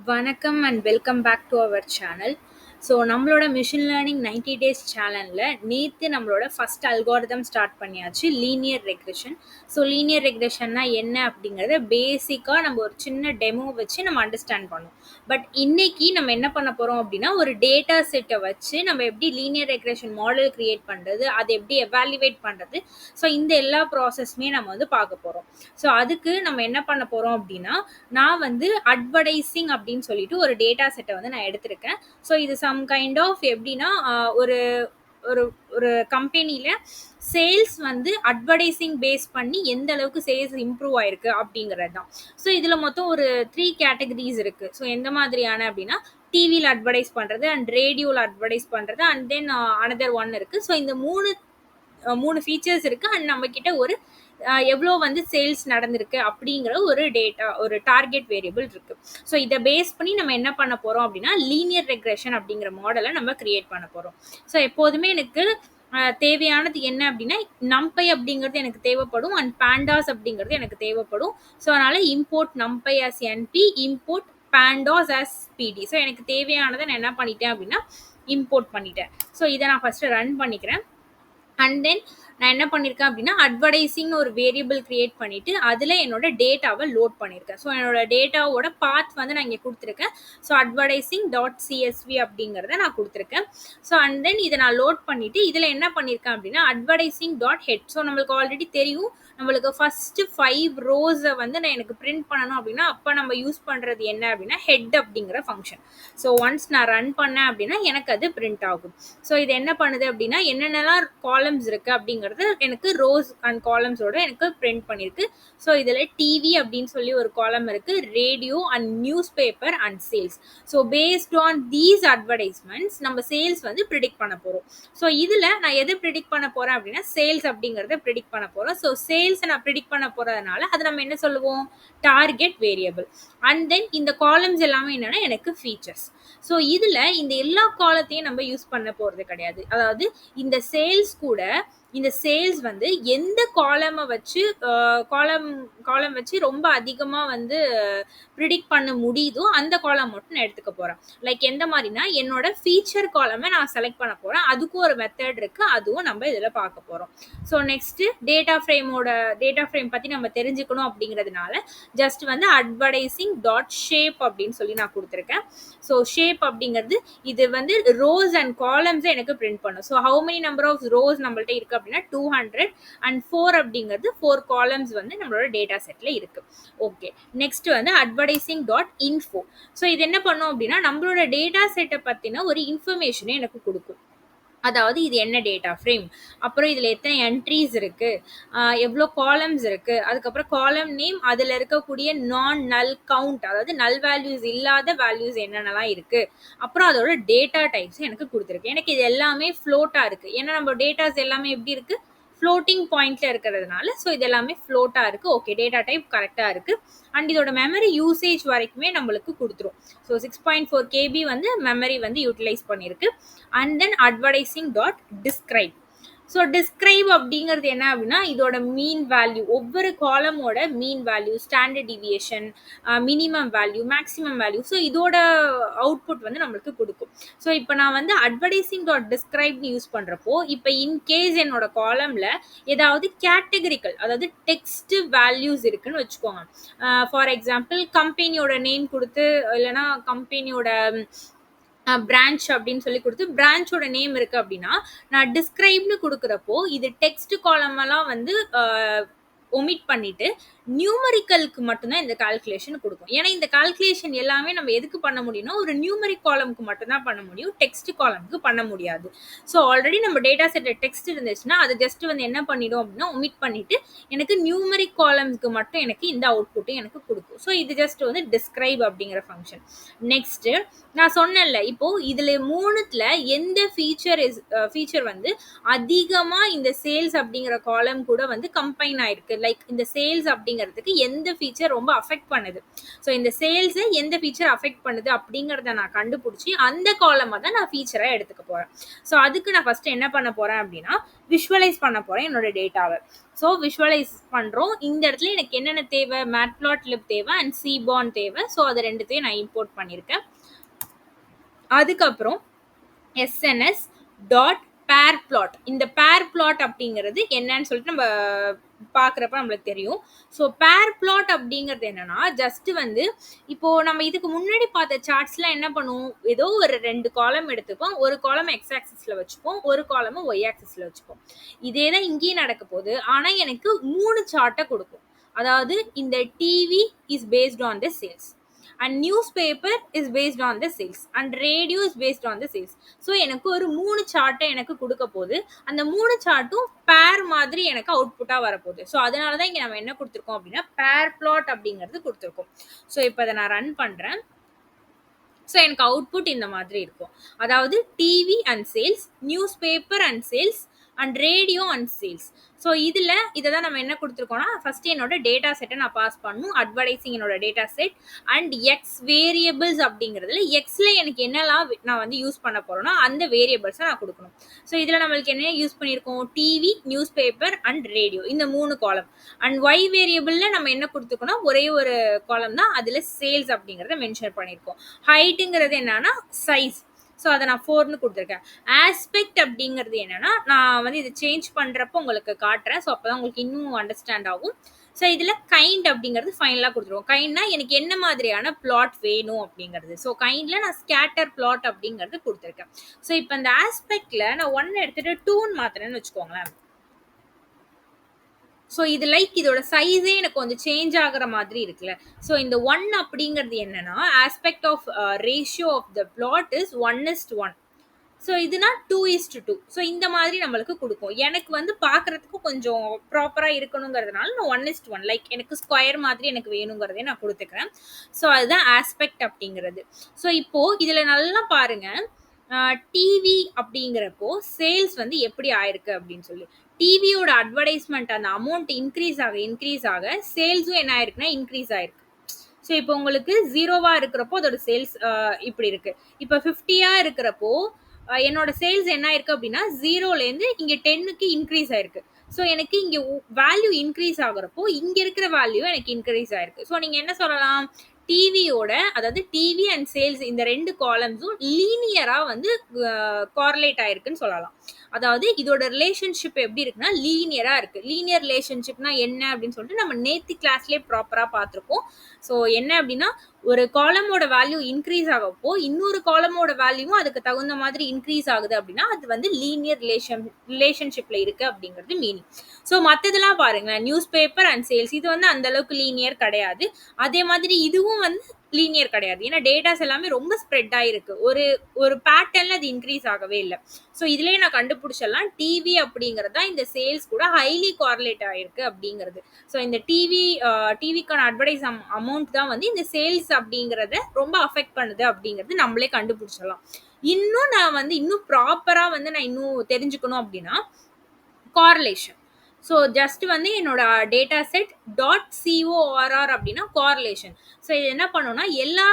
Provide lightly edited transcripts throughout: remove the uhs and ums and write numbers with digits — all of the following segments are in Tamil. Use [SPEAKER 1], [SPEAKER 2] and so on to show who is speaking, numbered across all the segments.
[SPEAKER 1] வணக்கம் and welcome back to our channel. So நம்மளோட மிஷின் லேர்னிங் 90 டேஸ் சேனலில் நேற்று நம்மளோட ஃபஸ்ட் அல்காரிதம் ஸ்டார்ட் பண்ணியாச்சு, லீனியர் ரெக்ரெஷன். ஸோ லீனியர் ரெக்ரெஷன்னா என்ன அப்படிங்கிறத பேசிக்காக நம்ம ஒரு சின்ன டெமோ வச்சு நம்ம அண்டர்ஸ்டாண்ட் பண்ணோம். பட் இன்னைக்கு நம்ம என்ன பண்ண போகிறோம் அப்படின்னா, ஒரு டேட்டா செட்டை வச்சு நம்ம எப்படி லீனியர் ரெக்ரெஷன் மாடல் கிரியேட் பண்ணுறது, அதை எப்படி எவாலுவேட் பண்ணுறது, ஸோ இந்த எல்லா ப்ராசஸுமே நம்ம வந்து பார்க்க போகிறோம். ஸோ அதுக்கு நம்ம என்ன பண்ண போகிறோம் அப்படின்னா, நான் வந்து அட்வர்டைசிங் அப்படின்னு சொல்லிட்டு ஒரு டேட்டா செட்டை வந்து நான் எடுத்திருக்கேன். ஸோ இது சம் கைண்ட் ஆஃப் எப்படின்னா, ஒரு ஒரு ஒரு கம்பெனியில் சேல்ஸ் வந்து அட்வர்டைசிங் பேஸ் பண்ணி எந்த அளவுக்கு சேல்ஸ் இம்ப்ரூவ் ஆயிருக்கு அப்படிங்கிறது தான். ஸோ இதில் மொத்தம் ஒரு 3 கேட்டகரிஸ் இருக்குது. ஸோ எந்த மாதிரியான அப்படின்னா, டிவியில் அட்வர்டைஸ் பண்ணுறது அண்ட் ரேடியோவில் அட்வர்டைஸ் பண்ணுறது அண்ட் தென் அனதர் ஒன் இருக்குது. ஸோ இந்த மூணு ஃபீச்சர்ஸ் இருக்குது. அண்ட் நம்மக்கிட்ட ஒரு எவ்வளோ வந்து சேல்ஸ் நடந்திருக்கு அப்படிங்கிற ஒரு டேட்டா, ஒரு டார்கெட் வேரியபிள் இருக்குது. ஸோ இதை பேஸ் பண்ணி நம்ம என்ன பண்ண போகிறோம் அப்படின்னா, லீனியர் ரெக்ரெஷன் அப்படிங்கிற மாடலை நம்ம கிரியேட் பண்ண போகிறோம். ஸோ எப்போதுமே எனக்கு தேவையானது என்ன அப்படின்னா, நம்பை அப்படிங்கிறது எனக்கு தேவைப்படும் அண்ட் பேண்டாஸ் அப்படிங்கிறது எனக்கு தேவைப்படும். ஸோ அதனால் import numpy as np, import pandas as pd. So எனக்கு தேவையானதை நான் என்ன பண்ணிட்டேன் அப்படின்னா இம்போர்ட் பண்ணிட்டேன். ஸோ இதை நான் ஃபஸ்ட்டு ரன் பண்ணிக்கிறேன். அண்ட் தென் நான் என்ன பண்ணியிருக்கேன் அப்படின்னா, அட்வர்டைசிங்னு ஒரு வேரியபிள் கிரியேட் பண்ணிவிட்டு அதில் என்னோட டேட்டாவை லோட் பண்ணியிருக்கேன். ஸோ என்னோட டேட்டாவோட பாத் வந்து நான் இங்கே கொடுத்துருக்கேன். ஸோ அட்வர்டைசிங் டாட் சிஎஸ்வி அப்படிங்கிறத நான் கொடுத்துருக்கேன். ஸோ அண்ட் தென் இதை நான் லோட் பண்ணிவிட்டு இதில் என்ன பண்ணியிருக்கேன் அப்படின்னா, அட்வர்டைசிங் டாட் ஹெட். ஸோ நம்மளுக்கு ஆல்ரெடி தெரியும், நம்மளுக்கு ஃபஸ்ட்டு 5 ரோஸை வந்து நான் எனக்கு பிரிண்ட் பண்ணணும் அப்படின்னா, அப்போ நம்ம யூஸ் பண்ணுறது என்ன அப்படின்னா, ஹெட் அப்படிங்கிற ஃபங்க்ஷன். ஸோ ஒன்ஸ் நான் ரன் பண்ணேன் அப்படின்னா எனக்கு அது பிரிண்ட் ஆகும். ஸோ இது என்ன பண்ணுது அப்படின்னா, என்னென்னலாம் காலம்ஸ் இருக்குது அப்படிங்கிறது எனக்கு ரோஸ் அண்ட் காலம்ஸோட எனக்கு பிரிண்ட் பண்ணியிருக்கு. ஸோ இதில் டிவி அப்படின்னு சொல்லி ஒரு காலம் இருக்குது, radio and news paper and sales. So based on these advertisements நம்ம சேல்ஸ் வந்து ப்ரிடிக்ட் பண்ண போகிறோம். ஸோ இதில் நான் எது ப்ரிடிக்ட் பண்ண போகிறேன் அப்படின்னா, சேல்ஸ் அப்படிங்கிறத ப்ரிடிக்ட் பண்ண போகிறோம். ஸோ சேல்ஸை நான் ப்ரிடிக்ட் பண்ண போகிறதுனால அது நம்ம என்ன சொல்லுவோம், டார்கெட் வேரியபிள். அண்ட் தென் இந்த காலம்ஸ் எல்லாமே என்னென்னா எனக்கு ஃபீச்சர்ஸ். ஸோ இதில் இந்த எல்லா காலத்தையும் நம்ம யூஸ் பண்ண போகிறது கிடையாது. அதாவது இந்த சேல்ஸ் கூட இந்த சேல்ஸ் வந்து எந்த காலமை வச்சு காலம் வச்சு ரொம்ப அதிகமாக வந்து ப்ரிடிக்ட் பண்ண முடியுதோ அந்த காலம் மட்டும் நான் எடுத்துக்க போகிறேன். லைக் எந்த மாதிரினா, என்னோட ஃபீச்சர் காலமை நான் செலக்ட் பண்ண போகிறேன். அதுக்கும் ஒரு மெத்தட் இருக்குது, அதுவும் நம்ம இதில் பார்க்க போகிறோம். ஸோ நெக்ஸ்ட்டு டேட்டா ஃப்ரேம் பற்றி நம்ம தெரிஞ்சுக்கணும் அப்படிங்கிறதுனால ஜஸ்ட் வந்து அட்வர்டைசிங் டாட் ஷேப் அப்படின்னு சொல்லி நான் கொடுத்துருக்கேன். ஸோ ஷேப் அப்படிங்கிறது இது வந்து ரோஸ் அண்ட் காலம்ஸை எனக்கு பிரிண்ட் பண்ணும். So how many number of rows நம்மள்ட்ட இருக்குது அப்படின்னா 200 அண்ட் 4 அப்படிங்கிறது 4 காலம்ஸ் வந்து நம்மளோட டேட்டா செட்டில் இருக்குது. ஓகே, நெக்ஸ்ட் வந்து அட்வர்டைசிங் டாட் இன்ஃபோ. ஸோ இது என்ன பண்ணும் அப்படின்னா, நம்மளோட டேட்டா செட்டை பற்றின ஒரு இன்ஃபர்மேஷனை எனக்கு கொடுக்கும். அதாவது இது என்ன டேட்டா ஃப்ரேம், அப்புறம் இதில் எத்தனை என்ட்ரிஸ் இருக்குது, எவ்வளோ காலம்ஸ் இருக்குது, அதுக்கப்புறம் காலம் நேம், அதில் இருக்கக்கூடிய நான் நல் கவுண்ட், அதாவது நல் வேல்யூஸ் இல்லாத வேல்யூஸ் என்னென்னலாம் இருக்குது, அப்புறம் அதோட டேட்டா டைப்ஸ் எனக்கு கொடுத்துருக்கு. எனக்கு இது எல்லாமே ஃப்ளோட்டாக இருக்குது. ஏன்னா நம்ம டேட்டாஸ் எல்லாமே எப்படி இருக்குது, ஃப்ளோட்டிங் பாயிண்ட்டில் இருக்கிறதுனால. ஸோ இது எல்லாமே ஃப்ளோட்டாக இருக்குது. ஓகே, டேட்டா டைப் கரெக்டாக இருக்குது. அண்ட் இதோட மெமரி யூசேஜ் வரைக்குமே நம்மளுக்கு கொடுத்துரும். ஸோ 6.4 KB வந்து மெமரி வந்து யூட்டிலைஸ் பண்ணியிருக்கு. And then advertising dot describe. So describe அப்படிங்கிறது என்ன அப்படின்னா, இதோட மீன் வேல்யூ, ஒவ்வொரு காலமோட mean value, standard deviation, minimum value, maximum value, so இதோட அவுட்புட் வந்து நம்மளுக்கு கொடுக்கும். ஸோ இப்போ நான் வந்து அட்வர்டைசிங் டாட் டிஸ்கிரைப்னு யூஸ் பண்ணுறப்போ, இப்போ இன்கேஸ் என்னோட காலமில் ஏதாவது கேட்டகரிக்கல், அதாவது டெக்ஸ்ட் வேல்யூஸ் இருக்குன்னு வச்சுக்கோங்க. ஃபார் எக்ஸாம்பிள் கம்பெனியோட நேம் கொடுத்து, இல்லைனா கம்பெனியோட பிரான்ச் அப்படின்னு சொல்லி கொடுத்து பிரான்ச்சோட நேம் இருக்குது அப்படின்னா, நான் டிஸ்கிரைப்னு கொடுக்குறப்போ இது டெக்ஸ்ட் காலமெல்லாம் வந்து ஒமிட் பண்ணிவிட்டு நியூமரிக்கலுக்கு மட்டும்தான் இந்த கால்குலேஷன் கொடுக்கும். ஏன்னா இந்த கால்குலேஷன் எல்லாமே நம்ம எதுக்கு பண்ண முடியும்னா, ஒரு நியூமரிக் காலமுக்கு மட்டும்தான் பண்ண முடியும், டெக்ஸ்ட் காலமுக்கு பண்ண முடியாது. ஸோ ஆல்ரெடி நம்ம டேட்டா செட்டில் டெக்ஸ்ட் இருந்துச்சுன்னா அது ஜஸ்ட் வந்து என்ன பண்ணிடும் அப்படின்னா, ஒமிட் பண்ணிவிட்டு எனக்கு நியூமரிக் காலம்ஸ்க்கு மட்டும் எனக்கு இந்த அவுட்புட்டை எனக்கு கொடுக்கும். ஸோ இது ஜஸ்ட் வந்து டிஸ்கிரைப் அப்படிங்கிற ஃபங்க்ஷன். நெக்ஸ்ட்டு நான் சொன்னேன்ல, இப்போது இதில் மூணுத்தில் எந்த ஃபீச்சர் வந்து அதிகமாக இந்த சேல்ஸ் அப்படிங்கிற காலம் கூட வந்து கம்பைன் ஆயிருக்கு, லைக் இந்த சேல்ஸ் அப்படிங்கிற அப்படிங்கிறதுக்கு எந்த ஃபீச்சர் ரொம்ப அஃபெக்ட் பண்ணுது, ஸோ இந்த சேல்ஸை எந்த ஃபீச்சர் அஃபெக்ட் பண்ணுது அப்படிங்கிறத நான் கண்டுபிடிச்சி அந்த காலமாக தான் நான் ஃபீச்சராக எடுத்துக்க போகிறேன். ஸோ அதுக்கு நான் ஃபஸ்ட்டு என்ன பண்ண போகிறேன் அப்படின்னா விஷுவலைஸ் பண்ண போகிறேன் என்னோட டேட்டாவை. ஸோ விஷுவலைஸ் பண்ணுறோம். இந்த இடத்துல எனக்கு என்னென்ன தேவை, மேட்ப்ளாட்லிப் தேவை அண்ட் சீபான் தேவை. ஸோ அதை ரெண்டுத்தையும் நான் இம்போர்ட் பண்ணியிருக்கேன். அதுக்கப்புறம் எஸ்என்எஸ் டாட் பேர் பிளாட். இந்த பேர் பிளாட் அப்படிங்கிறது என்னன்னு சொல்லிட்டு நம்ம பார்க்குறப்ப நம்மளுக்கு தெரியும். ஸோ பேர் பிளாட் அப்படிங்கிறது என்னன்னா ஜஸ்ட் வந்து இப்போ நம்ம இதுக்கு முன்னாடி பார்த்த சார்ட்ஸ்லாம் என்ன பண்ணுவோம், ஏதோ ஒரு 2 காலம் எடுத்துப்போம், ஒரு காலம் எக்ஸ் ஆக்சிஸில் வச்சுப்போம், ஒரு காலம் ஒய் ஆக்சிஸில் வச்சுப்போம். இதே தான் இங்கேயும் நடக்க போகுது. ஆனால் எனக்கு 3 சார்ட்டை கொடுக்கும். அதாவது இந்த TV is based on the sales and newspaper is based on the sales and radio is based on the sales. So எனக்கு ஒரு 3 சார்ட்டை எனக்கு கொடுக்க போகுது. அந்த 3 சார்ட்டும் பேர் மாதிரி எனக்கு அவுட்புட்டாக வரப்போகுது. ஸோ அதனால தான் இங்கே நம்ம என்ன கொடுத்துருக்கோம் அப்படின்னா பேர் பிளாட் அப்படிங்கிறது கொடுத்துருக்கோம். ஸோ இப்போ அதை நான் ரன் பண்ணுறேன். ஸோ எனக்கு அவுட்புட் இந்த மாதிரி இருக்கும். அதாவது TV and sales, news paper and sales and radio and sales. So இதை தான் நம்ம என்ன கொடுத்துருக்கோம்னா ஃபஸ்ட்டு என்னோட டேட்டா செட்டை நான் பாஸ் பண்ணணும். அட்வர்டைசிங் என்னோட data set and X variables அப்படிங்கிறதுல எக்ஸில் எனக்கு என்னெல்லாம் நான் வந்து யூஸ் பண்ண போகிறேன்னா அந்த வேரியபிள்ஸை நான் கொடுக்கணும். ஸோ இதில் நம்மளுக்கு என்ன யூஸ் பண்ணியிருக்கோம், TV, news paper and radio, இந்த 3 காலம். அண்ட் ஒய் வேரியபிளில் நம்ம என்ன கொடுத்துருக்கோம்னா ஒரே ஒரு காலம் தான், அதில் சேல்ஸ் அப்படிங்கிறத மென்ஷன் பண்ணியிருக்கோம். ஹைட்டுங்கிறது என்னன்னா சைஸ். ஸோ அதை நான் 4ன்னு கொடுத்துருக்கேன். ஆஸ்பெக்ட் அப்படிங்கிறது என்னன்னா நான் வந்து இதை சேஞ்ச் பண்ணுறப்போ உங்களுக்கு காட்டுறேன். ஸோ அப்போ தான் உங்களுக்கு இன்னும் அண்டர்ஸ்டாண்ட் ஆகும். ஸோ இதில் கைண்ட் அப்படிங்கிறது ஃபைனலாக கொடுத்துருவோம். கைண்ட்னா எனக்கு என்ன மாதிரியான பிளாட் வேணும் அப்படிங்கிறது. ஸோ கைண்டில் நான் ஸ்கேட்டர் பிளாட் அப்படிங்கிறது கொடுத்துருக்கேன். ஸோ இப்போ இந்த ஆஸ்பெக்டில் நான் 1 எடுத்துகிட்டு 2ன்னு மாத்திரேன்னு வச்சுக்கோங்களேன். ஸோ இது இதோட சைஸே எனக்கு கொஞ்சம் சேஞ்ச் ஆகிற மாதிரி இருக்குல்ல. ஸோ இந்த 1 அப்படிங்கிறது என்னன்னா aspect of ratio of the plot is 1:1. So இதுனா 2:2. ஸோ இந்த மாதிரி நம்மளுக்கு கொடுக்கும். எனக்கு வந்து பார்க்குறதுக்கு கொஞ்சம் ப்ராப்பராக இருக்கணுங்கிறதுனால நான் 1:1 எனக்கு ஸ்கொயர் மாதிரி எனக்கு வேணுங்கிறதே நான் கொடுத்துக்கிறேன். ஸோ அதுதான் ஆஸ்பெக்ட் அப்படிங்கிறது. ஸோ இப்போது இதில் நல்லா பாருங்கள், டிவி அப்படிங்கிறப்போ சேல்ஸ் வந்து எப்படி ஆயிருக்கு அப்படின்னு சொல்லி டிவியோட அட்வர்டைஸ்மெண்ட் அந்த அமௌண்ட் இன்க்ரீஸ் ஆக சேல்ஸும் என்ன ஆயிருக்குன்னா இன்க்ரீஸ் ஆயிருக்கு. ஸோ இப்போ உங்களுக்கு 0வா இருக்கிறப்போ அதோட சேல்ஸ் இப்படி இருக்கு. இப்போ 50யா இருக்கிறப்போ என்னோட சேல்ஸ் என்ன ஆயிருக்கு அப்படின்னா 0லேருந்து இங்கே 10க்கு இன்க்ரீஸ் ஆயிருக்கு. ஸோ எனக்கு இங்கே வேல்யூ இன்க்ரீஸ் ஆகுறப்போ இங்கே இருக்கிற வேல்யூ எனக்கு இன்க்ரீஸ் ஆயிருக்கு. ஸோ நீங்கள் என்ன சொல்லலாம், டிவியோட அதாவது டிவி அண்ட் சேல்ஸ் இந்த 2 காலம்ஸும் லீனியராக வந்து கார்லேட் ஆயிருக்குன்னு சொல்லலாம். அதாவது இதோட ரிலேஷன்ஷிப் எப்படி இருக்குன்னா லீனியராக இருக்குது. லீனியர் ரிலேஷன்ஷிப்னா என்ன அப்படின்னு சொல்லிட்டு நம்ம நேற்று கிளாஸ்லேயே ப்ராப்பராக பார்த்துருக்கோம். ஸோ என்ன அப்படின்னா ஒரு காலமோட வேல்யூ இன்க்ரீஸ் ஆகப்போ இன்னொரு காலமோட வேல்யூவும் அதுக்கு தகுந்த மாதிரி இன்க்ரீஸ் ஆகுது அப்படின்னா அது வந்து லீனியர் ரிலேஷன்ஷிப்பில் இருக்குது அப்படிங்கிறது மீனிங். ஸோ மற்றதெல்லாம் பாருங்களேன், நியூஸ் பேப்பர் அண்ட் சேல்ஸ் இது வந்து அந்த அளவுக்கு லீனியர் கிடையாது. அதே மாதிரி இதுவும் வந்து லீனியர் கிடையாது. ஏன்னா டேட்டாஸ் எல்லாமே ரொம்ப ஸ்ப்ரெட் ஆகிருக்கு. ஒரு பேட்டர்னில் அது இன்க்ரீஸ் ஆகவே இல்லை. ஸோ இதுலேயே நான் கண்டுபிடிச்சிடலாம் டிவி அப்படிங்கிறதா இந்த சேல்ஸ் கூட ஹைலி கார்லேட் ஆகிருக்கு அப்படிங்கிறது. ஸோ இந்த டிவிக்கான அட்வர்டைஸ் அமௌண்ட் தான் வந்து இந்த சேல்ஸ் அப்படிங்கிறத ரொம்ப அஃபெக்ட் பண்ணுது அப்படிங்கிறது நம்மளே கண்டுபிடிச்சிடலாம். இன்னும் நான் வந்து இன்னும் ப்ராப்பராக வந்து நான் இன்னும் தெரிஞ்சுக்கணும் அப்படின்னா கார்லேஷன். ஸோ ஜஸ்ட் வந்து என்னோட டேட்டா செட் டாட் சிஓஆர்ஆர் அப்படின்னா கார்லேஷன். ஸோ இது என்ன பண்ணோம்னா எல்லா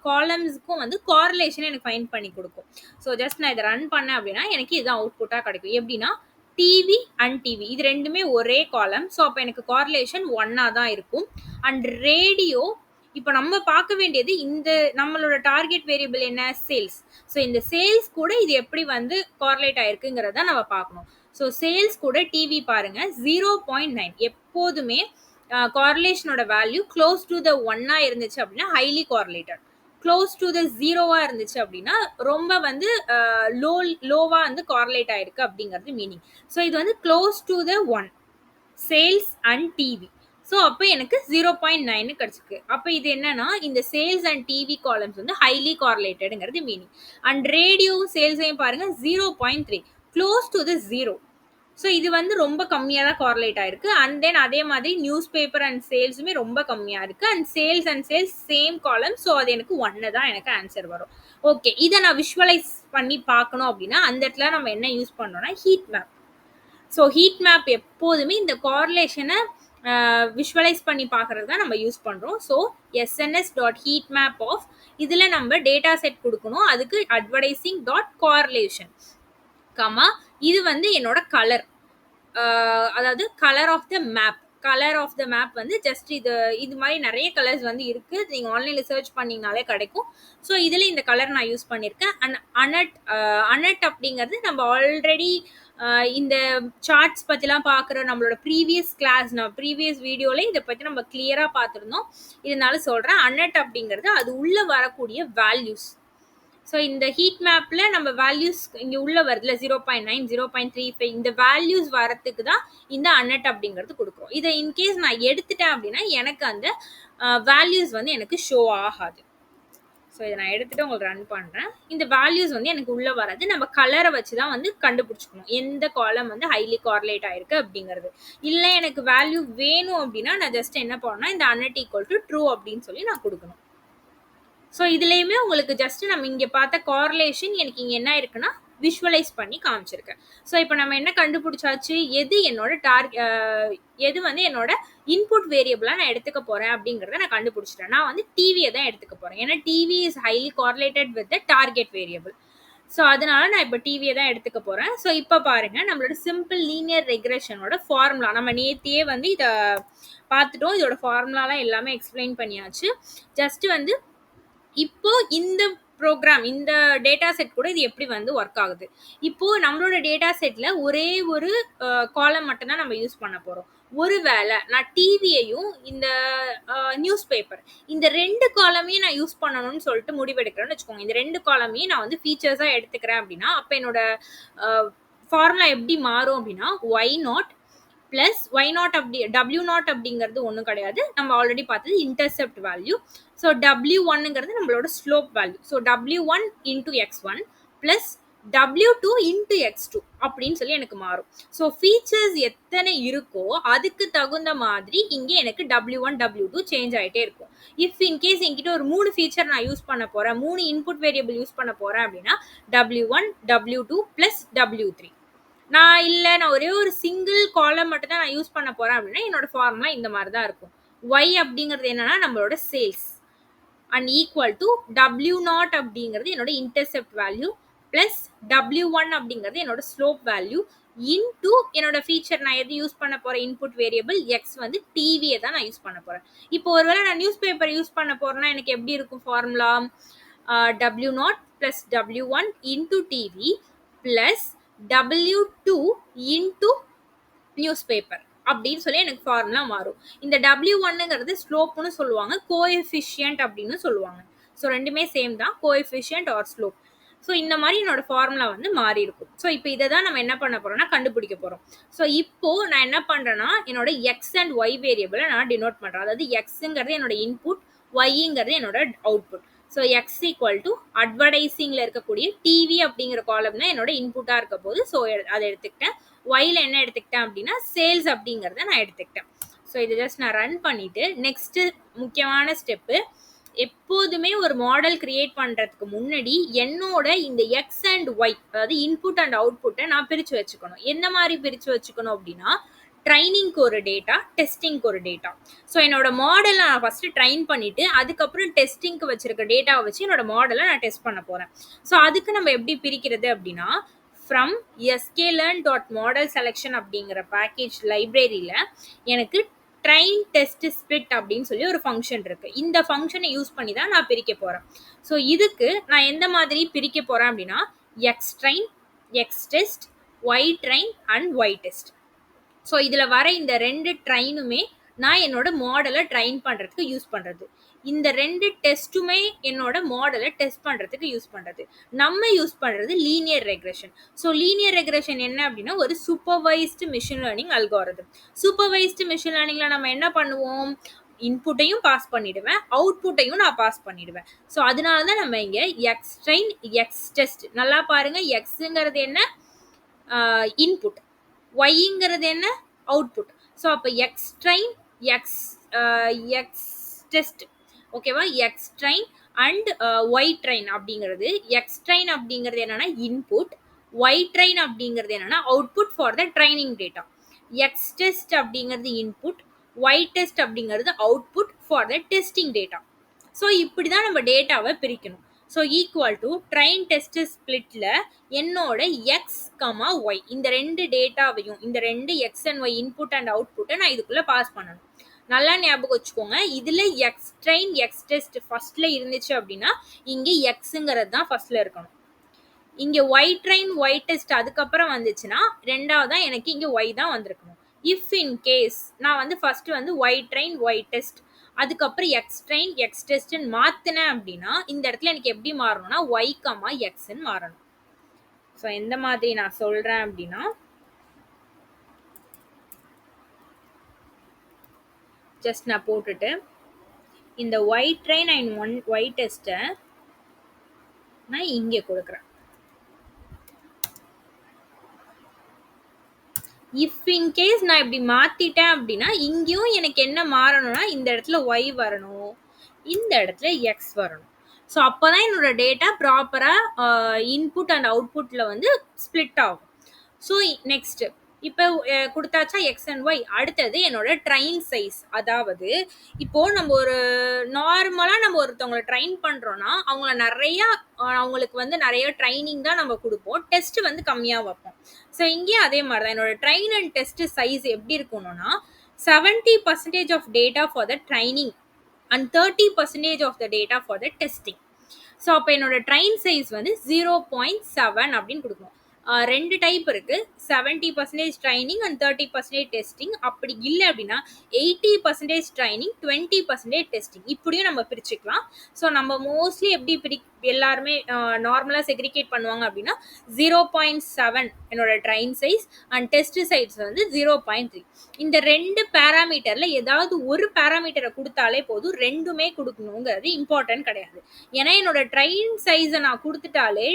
[SPEAKER 1] காலம்ஸுக்கும் வந்து கார்லேஷன் எனக்கு ஃபைண்ட் பண்ணி கொடுக்கும். ஸோ ஜஸ்ட் நான் இதை ரன் பண்ணேன் அப்படின்னா எனக்கு இதுதான் அவுட்புட்டாக கிடைக்கும். எப்படின்னா டிவி அண்ட் டிவி இது ரெண்டுமே ஒரே காலம். ஸோ அப்போ எனக்கு கார்லேஷன் 1ஆக தான் இருக்கும். அண்ட் ரேடியோ இப்போ நம்ம பார்க்க வேண்டியது இந்த நம்மளோட டார்கெட் வேரியபிள் என்ன, சேல்ஸ். ஸோ இந்த சேல்ஸ் கூட இது எப்படி வந்து கார்லேட் ஆயிருக்குங்கிறத நம்ம பார்க்கணும். ஸோ சேல்ஸ் கூட டிவி பாருங்க 0.9 எப்போதுமே கார்லேஷனோட வேல்யூ க்ளோஸ் டு த 1ஆ இருந்துச்சு அப்படின்னா ஹைலி கார்லேட்டட், க்ளோஸ் டு த 0வா இருந்துச்சு அப்படின்னா ரொம்ப வந்து லோவா வந்து கார்லேட் ஆயிருக்கு அப்படிங்கிறது மீனிங். ஸோ இது வந்து close to the 1 sales and TV. So அப்போ எனக்கு 0.9 கிடச்சிருக்கு. அப்போ இது என்னன்னா இந்த சேல்ஸ் அண்ட் டிவி காலம்ஸ் வந்து ஹைலி கார்லேட்டடுங்கிறது மீனிங். அண்ட் ரேடியோ சேல்ஸையும் பாருங்க 0.3 க்ளோஸ் டு த 0. ஸோ இது வந்து ரொம்ப கம்மியாக தான் கார்லேட் ஆயிருக்கு. அண்ட் தென் அதே மாதிரி நியூஸ் பேப்பர் அண்ட் சேல்ஸுமே ரொம்ப கம்மியாக இருக்குது. அண்ட் சேல்ஸ் சேம் காலம். ஸோ அது எனக்கு 1 தான் எனக்கு ஆன்சர் வரும். ஓகே, இதை நான் விஷுவலைஸ் பண்ணி பார்க்கணும் அப்படின்னா அந்த இடத்துல நம்ம என்ன யூஸ் பண்ணோம்னா heat map. So heat map எப்போதுமே இந்த கார்லேஷனை விஷுவலைஸ் பண்ணி பார்க்கறது தான் நம்ம யூஸ் பண்ணுறோம். So SNS dot heat map of இதில் நம்ம டேட்டா செட் கொடுக்கணும். அதுக்கு அட்வர்டைசிங் டாட் கார்லேஷன் கமா இது வந்து என்னோட கலர், அதாவது colour of the map. Colour of the map வந்து ஜஸ்ட் இது மாதிரி நிறைய கலர்ஸ் வந்து இருக்கு, நீங்கள் ஆன்லைனில் சர்ச் பண்ணிங்கனாலே கிடைக்கும். ஸோ இதில் இந்த கலர் நான் யூஸ் பண்ணியிருக்கேன். அண்ட் அனட் அப்படிங்கிறது நம்ம ஆல்ரெடி இந்த சார்ட்ஸ் பற்றிலாம் பார்க்குற நம்மளோட ப்ரீவியஸ் வீடியோவில் இதை பற்றி நம்ம கிளியராக பார்த்துருந்தோம். இதனால சொல்கிறேன், அனட் அப்படிங்கிறது அது உள்ளே வரக்கூடிய வேல்யூஸ். ஸோ இந்த ஹீட் மேப்பில் நம்ம வேல்யூஸ் இங்கே உள்ள வருதுல 0.9 0.35 இந்த வேல்யூஸ் வரத்துக்கு தான் இந்த அனட் அப்படிங்கிறது கொடுக்குறோம். இதை இன்கேஸ் நான் எடுத்துட்டேன் அப்படின்னா எனக்கு அந்த வேல்யூஸ் வந்து எனக்கு ஷோ ஆகாது. ஸோ இதை நான் எடுத்துகிட்டு உங்களுக்கு ரன் பண்ணுறேன். இந்த வேல்யூஸ் வந்து எனக்கு உள்ளே வராது. நம்ம கலரை வச்சு தான் வந்து கண்டுபிடிச்சிக்கணும் எந்த காலம் வந்து ஹைலி கார்லேட் ஆயிருக்கு அப்படிங்கிறது. இல்லை எனக்கு வேல்யூ வேணும் அப்படின்னா நான் ஜஸ்ட் என்ன பண்ணணும், இந்த அனட் ஈக்குவல் டு ட்ரூ அப்படின்னு சொல்லி நான் கொடுக்கணும். ஸோ இதுலேயுமே உங்களுக்கு ஜஸ்ட் நம்ம இங்கே பார்த்த கார்லேஷன் எனக்கு இங்கே என்ன இருக்குன்னா விஷுவலைஸ் பண்ணி காமிச்சிருக்கேன். ஸோ இப்போ நம்ம என்ன கண்டுபிடிச்சாச்சு, எது என்னோட எது வந்து என்னோட இன்புட் வேரியபிளாக நான் எடுத்துக்க போகிறேன் அப்படிங்கிறத நான் கண்டுபிடிச்சிட்டேன். நான் வந்து டிவியை தான் எடுத்துக்க போகிறேன், ஏன்னா TV is highly correlated with the target variable. So அதனால நான் இப்போ டிவியை தான் எடுத்துக்க போகிறேன். ஸோ இப்போ பாருங்கள், நம்மளோட சிம்பிள் லீனியர் ரெக்ரெஷனோட ஃபார்முலா நம்ம நேத்தியே வந்து இதை பார்த்துட்டோம். இதோட ஃபார்முலாலாம் எல்லாமே எக்ஸ்பிளைன் பண்ணியாச்சு. ஜஸ்ட் வந்து இப்போ இந்த ப்ரோக்ராம், இந்த டேட்டா செட் கூட இது எப்படி வந்து ஒர்க் ஆகுது. இப்போ நம்மளோட டேட்டா செட்ல ஒரே ஒரு காலம் மட்டும்தான் நம்ம யூஸ் பண்ண போறோம். ஒருவேளை நான் டிவியையும் இந்த நியூஸ் பேப்பர் இந்த 2 காலமையும் நான் யூஸ் பண்ணணும்னு சொல்லிட்டு முடிவெடுக்கிறேன்னு வச்சுக்கோங்க. இந்த 2 காலமையும் நான் வந்து ஃபீச்சர்ஸா எடுத்துக்கிறேன் அப்படின்னா அப்போ என்னோட ஃபார்முலா எப்படி மாறும் அப்படின்னா Y naught plus Y naught அப்படி டபிள்யூ நாட் அப்படிங்கிறது ஒன்றும் கிடையாது, நம்ம ஆல்ரெடி பார்த்தது இன்டர்செப்ட் வேல்யூ. ஸோ W1ங்கிறது நம்மளோட slope value. So W1 into X1 plus W2 into X2 அப்படின்னு சொல்லி எனக்கு மாறும். ஸோ ஃபீச்சர்ஸ் எத்தனை இருக்கோ அதுக்கு தகுந்த மாதிரி இங்கே எனக்கு W1 W2 சேஞ்ச் ஆகிட்டே இருக்கும். இஃப் இன்கேஸ் என்கிட்ட ஒரு 3 ஃபீச்சர் நான் யூஸ் பண்ண போகிறேன், 3 இன்புட் வேரியபிள் யூஸ் பண்ண போகிறேன் அப்படின்னா W1 W2 பிளஸ் W3. நான் ஒரே ஒரு சிங்கிள் காலம் மட்டும் தான் நான் யூஸ் பண்ண போகிறேன் அப்படின்னா என்னோட ஃபார்முலா இந்த மாதிரி தான் இருக்கும். ஒய் அப்படிங்கிறது என்னன்னா நம்மளோட sales and equal to W0 அப்படிங்கிறது என்னோட இன்டர்செப்ட் வேல்யூ பிளஸ் W1 அப்படிங்கிறது என்னோட ஸ்லோப் வேல்யூ இன்டூ என்னோட ஃபீச்சர் நான் எது யூஸ் பண்ண போகிறேன் இன்புட் வேரியபிள் எக்ஸ் வந்து டிவியை தான் நான் யூஸ் பண்ண போகிறேன். இப்போ ஒருவேளை நான் நியூஸ் பேப்பர் யூஸ் பண்ண போகிறேன்னா எனக்கு எப்படி இருக்கும் formula, W0 plus W1 into TV plus W2 into news paper அப்படின்னு சொல்லி எனக்கு ஃபார்முலா மாறும். இந்த W1ங்கிறது ஸ்லோப்னு சொல்லுவாங்க, கோஎஃபிஷியன்ட் அப்படின்னு சொல்லுவாங்க. ஸோ ரெண்டுமே சேம் தான், கோஎஃபிஷியன்ட் ஆர் ஸ்லோப். ஸோ இந்த மாதிரி என்னோட ஃபார்முலா வந்து மாறி இருக்கும். ஸோ இப்போ இதை தான் நம்ம என்ன பண்ண போறோம்னா கண்டுபிடிக்க போறோம். ஸோ இப்போ நான் என்ன பண்றேன்னா என்னோட எக்ஸ் அண்ட் ஒய் வேரியபிளை நான் டினோட் பண்றேன். அதாவது எக்ஸுங்கிறது என்னோட இன்புட், ஒய்ங்கிறது என்னோட output. So X equal to அட்வர்டைசிங்கில் இருக்கக்கூடிய டிவி அப்படிங்கிற காலம் தான் என்னோட இன்புட்டாக இருக்க போது. ஸோ அதை எடுத்துக்கிட்டேன். ஒயில் என்ன எடுத்துக்கிட்டேன் அப்படின்னா சேல்ஸ் அப்படிங்கிறத நான் எடுத்துக்கிட்டேன். ஸோ இதை ஜஸ்ட் நான் ரன் பண்ணிவிட்டு நெக்ஸ்ட்டு முக்கியமான ஸ்டெப்பு, எப்போதுமே ஒரு மாடல் கிரியேட் பண்ணுறதுக்கு முன்னாடி என்னோட இந்த எக்ஸ் அண்ட் ஒய் அதாவது இன்புட் அண்ட் அவுட்புட்டை நான் பிரித்து வச்சுக்கணும். என்ன மாதிரி பிரித்து வச்சுக்கணும் அப்படின்னா ட்ரைனிங்க்கு ஒரு டேட்டா, டெஸ்டிங்க்கு ஒரு டேட்டா. ஸோ என்னோட மாடலை நான் ஃபஸ்ட்டு ட்ரைன் பண்ணிவிட்டு அதுக்கப்புறம் டெஸ்டிங்க்கு வச்சுருக்க டேட்டாவை வச்சு என்னோட மாடலை நான் டெஸ்ட் பண்ண போகிறேன். ஸோ அதுக்கு நம்ம எப்படி பிரிக்கிறது அப்படின்னா ஃப்ரம் sklearn.model selection அப்படிங்கிற பேக்கேஜ் லைப்ரரியில் எனக்கு ட்ரைன் டெஸ்ட் ஸ்பிளிட் அப்படின்னு சொல்லி ஒரு ஃபங்க்ஷன் இருக்குது. இந்த ஃபங்க்ஷனை யூஸ் பண்ணி தான் நான் பிரிக்க போகிறேன். ஸோ இதுக்கு நான் எந்த மாதிரி பிரிக்க போகிறேன் அப்படின்னா X train, X test, Y train and Y test. So இதில் வர இந்த 2 ட்ரைனுமே நான் என்னோட மாடலை ட்ரைன் பண்ணுறதுக்கு யூஸ் பண்ணுறது. இந்த 2 டெஸ்ட்டுமே என்னோட மாடலை டெஸ்ட் பண்ணுறதுக்கு யூஸ் பண்ணுறது. நம்ம யூஸ் பண்ணுறது linear regression. So linear regression என்ன அப்படின்னா ஒரு supervised machine learning algorithm. Supervised machine லேர்னிங்கில் நம்ம என்ன பண்ணுவோம், இன்புட்டையும் பாஸ் பண்ணிடுவேன், அவுட்புட்டையும் நான் பாஸ் பண்ணிடுவேன். ஸோ அதனால தான் நம்ம இங்கே எக்ஸ் ட்ரைன், எக்ஸ் டெஸ்ட். நல்லா பாருங்கள், எக்ஸுங்கிறது என்ன இன்புட், ஒய்ங்கிறது என்ன அவுட்புட். ஸோ அப்போ எக்ஸ் ட்ரைன், எக்ஸ் டெஸ்ட், ஓகேவா, X train and Y train அப்படிங்கிறது, எக்ஸ் ட்ரைன் அப்படிங்கிறது என்னன்னா இன்புட், ஒய் ட்ரைன் அப்படிங்கிறது என்னன்னா output for the training data. X test அப்படிங்கிறது இன்புட், ஒய் டெஸ்ட் அப்படிங்கிறது output for the testing data. So இப்படி தான் நம்ம டேட்டாவை பிரிக்கணும். So equal to train test ஸ்பிளிட்ல என்னோட எக்ஸ் கமா ஒய் இந்த ரெண்டு டேட்டாவையும், இந்த ரெண்டு X and Y input and அவுட்புட்டை நான் இதுக்குள்ளே பாஸ் பண்ணணும். நல்லா ஞாபகம் வச்சுக்கோங்க. இதில் எக்ஸ் ட்ரைன் எக்ஸ் டெஸ்ட் ஃபர்ஸ்ட்ல இருந்துச்சு அப்படின்னா இங்கே எக்ஸுங்கிறது தான் ஃபர்ஸ்ட்ல இருக்கணும். இங்கே ஒய் ட்ரைன் ஒய் டெஸ்ட் அதுக்கப்புறம் வந்துச்சுன்னா ரெண்டாவதான் எனக்கு இங்கே ஒய் தான் வந்திருக்கணும். இஃப் இன் கேஸ் நான் வந்து ஃபர்ஸ்ட் வந்து ஒய் ட்ரைன் ஒய் டெஸ்ட் அதுக்கப்புறம் எக்ஸ் ட்ரைன் எக்ஸ் டெஸ்ட்னு மாற்றினேன் அப்படின்னா இந்த இடத்துல எனக்கு எப்படி மாறணும்னா ஒய் கமா எக்ஸ்ன்னு மாறணும். ஸோ எந்த மாதிரி நான் சொல்கிறேன் அப்படின்னா ஜஸ்ட் நான் போட்டுட்டு இந்த ஒய் ட்ரைன் அண்ட் ஒய் டெஸ்ட்டை நான் இங்கே கொடுக்குறேன். இஃப் இன் கேஸ் நான் இப்படி மாற்றிட்டேன் அப்படின்னா இங்கேயும் எனக்கு என்ன மாறணும்னா இந்த இடத்துல ஒய் வரணும், இந்த இடத்துல எக்ஸ் வரணும். ஸோ அப்போ தான் என்னோட டேட்டா ப்ராப்பராக இன்புட் அண்ட் அவுட்புட்டில் வந்து ஸ்ப்ளிட் ஆகும். ஸோ நெக்ஸ்ட்டு இப்போ கொடுத்தாச்சா எக்ஸ் அண்ட் ஒய். அடுத்தது என்னோட ட்ரைன் சைஸ். அதாவது இப்போது நம்ம ஒரு நார்மலாக நம்ம ஒருத்தவங்களை ட்ரைன் பண்ணுறோன்னா அவங்கள நிறையா அவங்களுக்கு வந்து நிறைய ட்ரைனிங் தான் நம்ம கொடுப்போம், டெஸ்ட் வந்து கம்மியாக வைப்போம். ஸோ இங்கேயும் அதே மாதிரி தான் என்னோட ட்ரைன் அண்ட் டெஸ்ட் சைஸ் எப்படி இருக்கணும்னா 70% of data for the training and 30% of the data for the testing. So அப்போ என்னோட ட்ரைன் சைஸ் வந்து 0.7 அப்படின்னு கொடுக்கணும். ரெண்டு டைப் இருக்குது, 70% ட்ரைனிங் அண்ட் 30% டெஸ்டிங். அப்படி இல்லை அப்படின்னா 80% ட்ரைனிங் 20% டெஸ்டிங், இப்படியும் நம்ம பிரிச்சுக்கலாம். ஸோ நம்ம மோஸ்ட்லி எப்படி எல்லாருமே நார்மலாக செக்ரிகேட் பண்ணுவாங்க அப்படின்னா 0.7 என்னோட train size and test size வந்து 0.3. இந்த ரெண்டு பேராமீட்டரில் ஏதாவது ஒரு பேராமீட்டரை கொடுத்தாலே போதும், ரெண்டுமே கொடுக்கணுங்கிறது இம்பார்ட்டன்ட் கிடையாது. ஏன்னா என்னோட ட்ரைன் சைஸை நான் கொடுத்துட்டாலே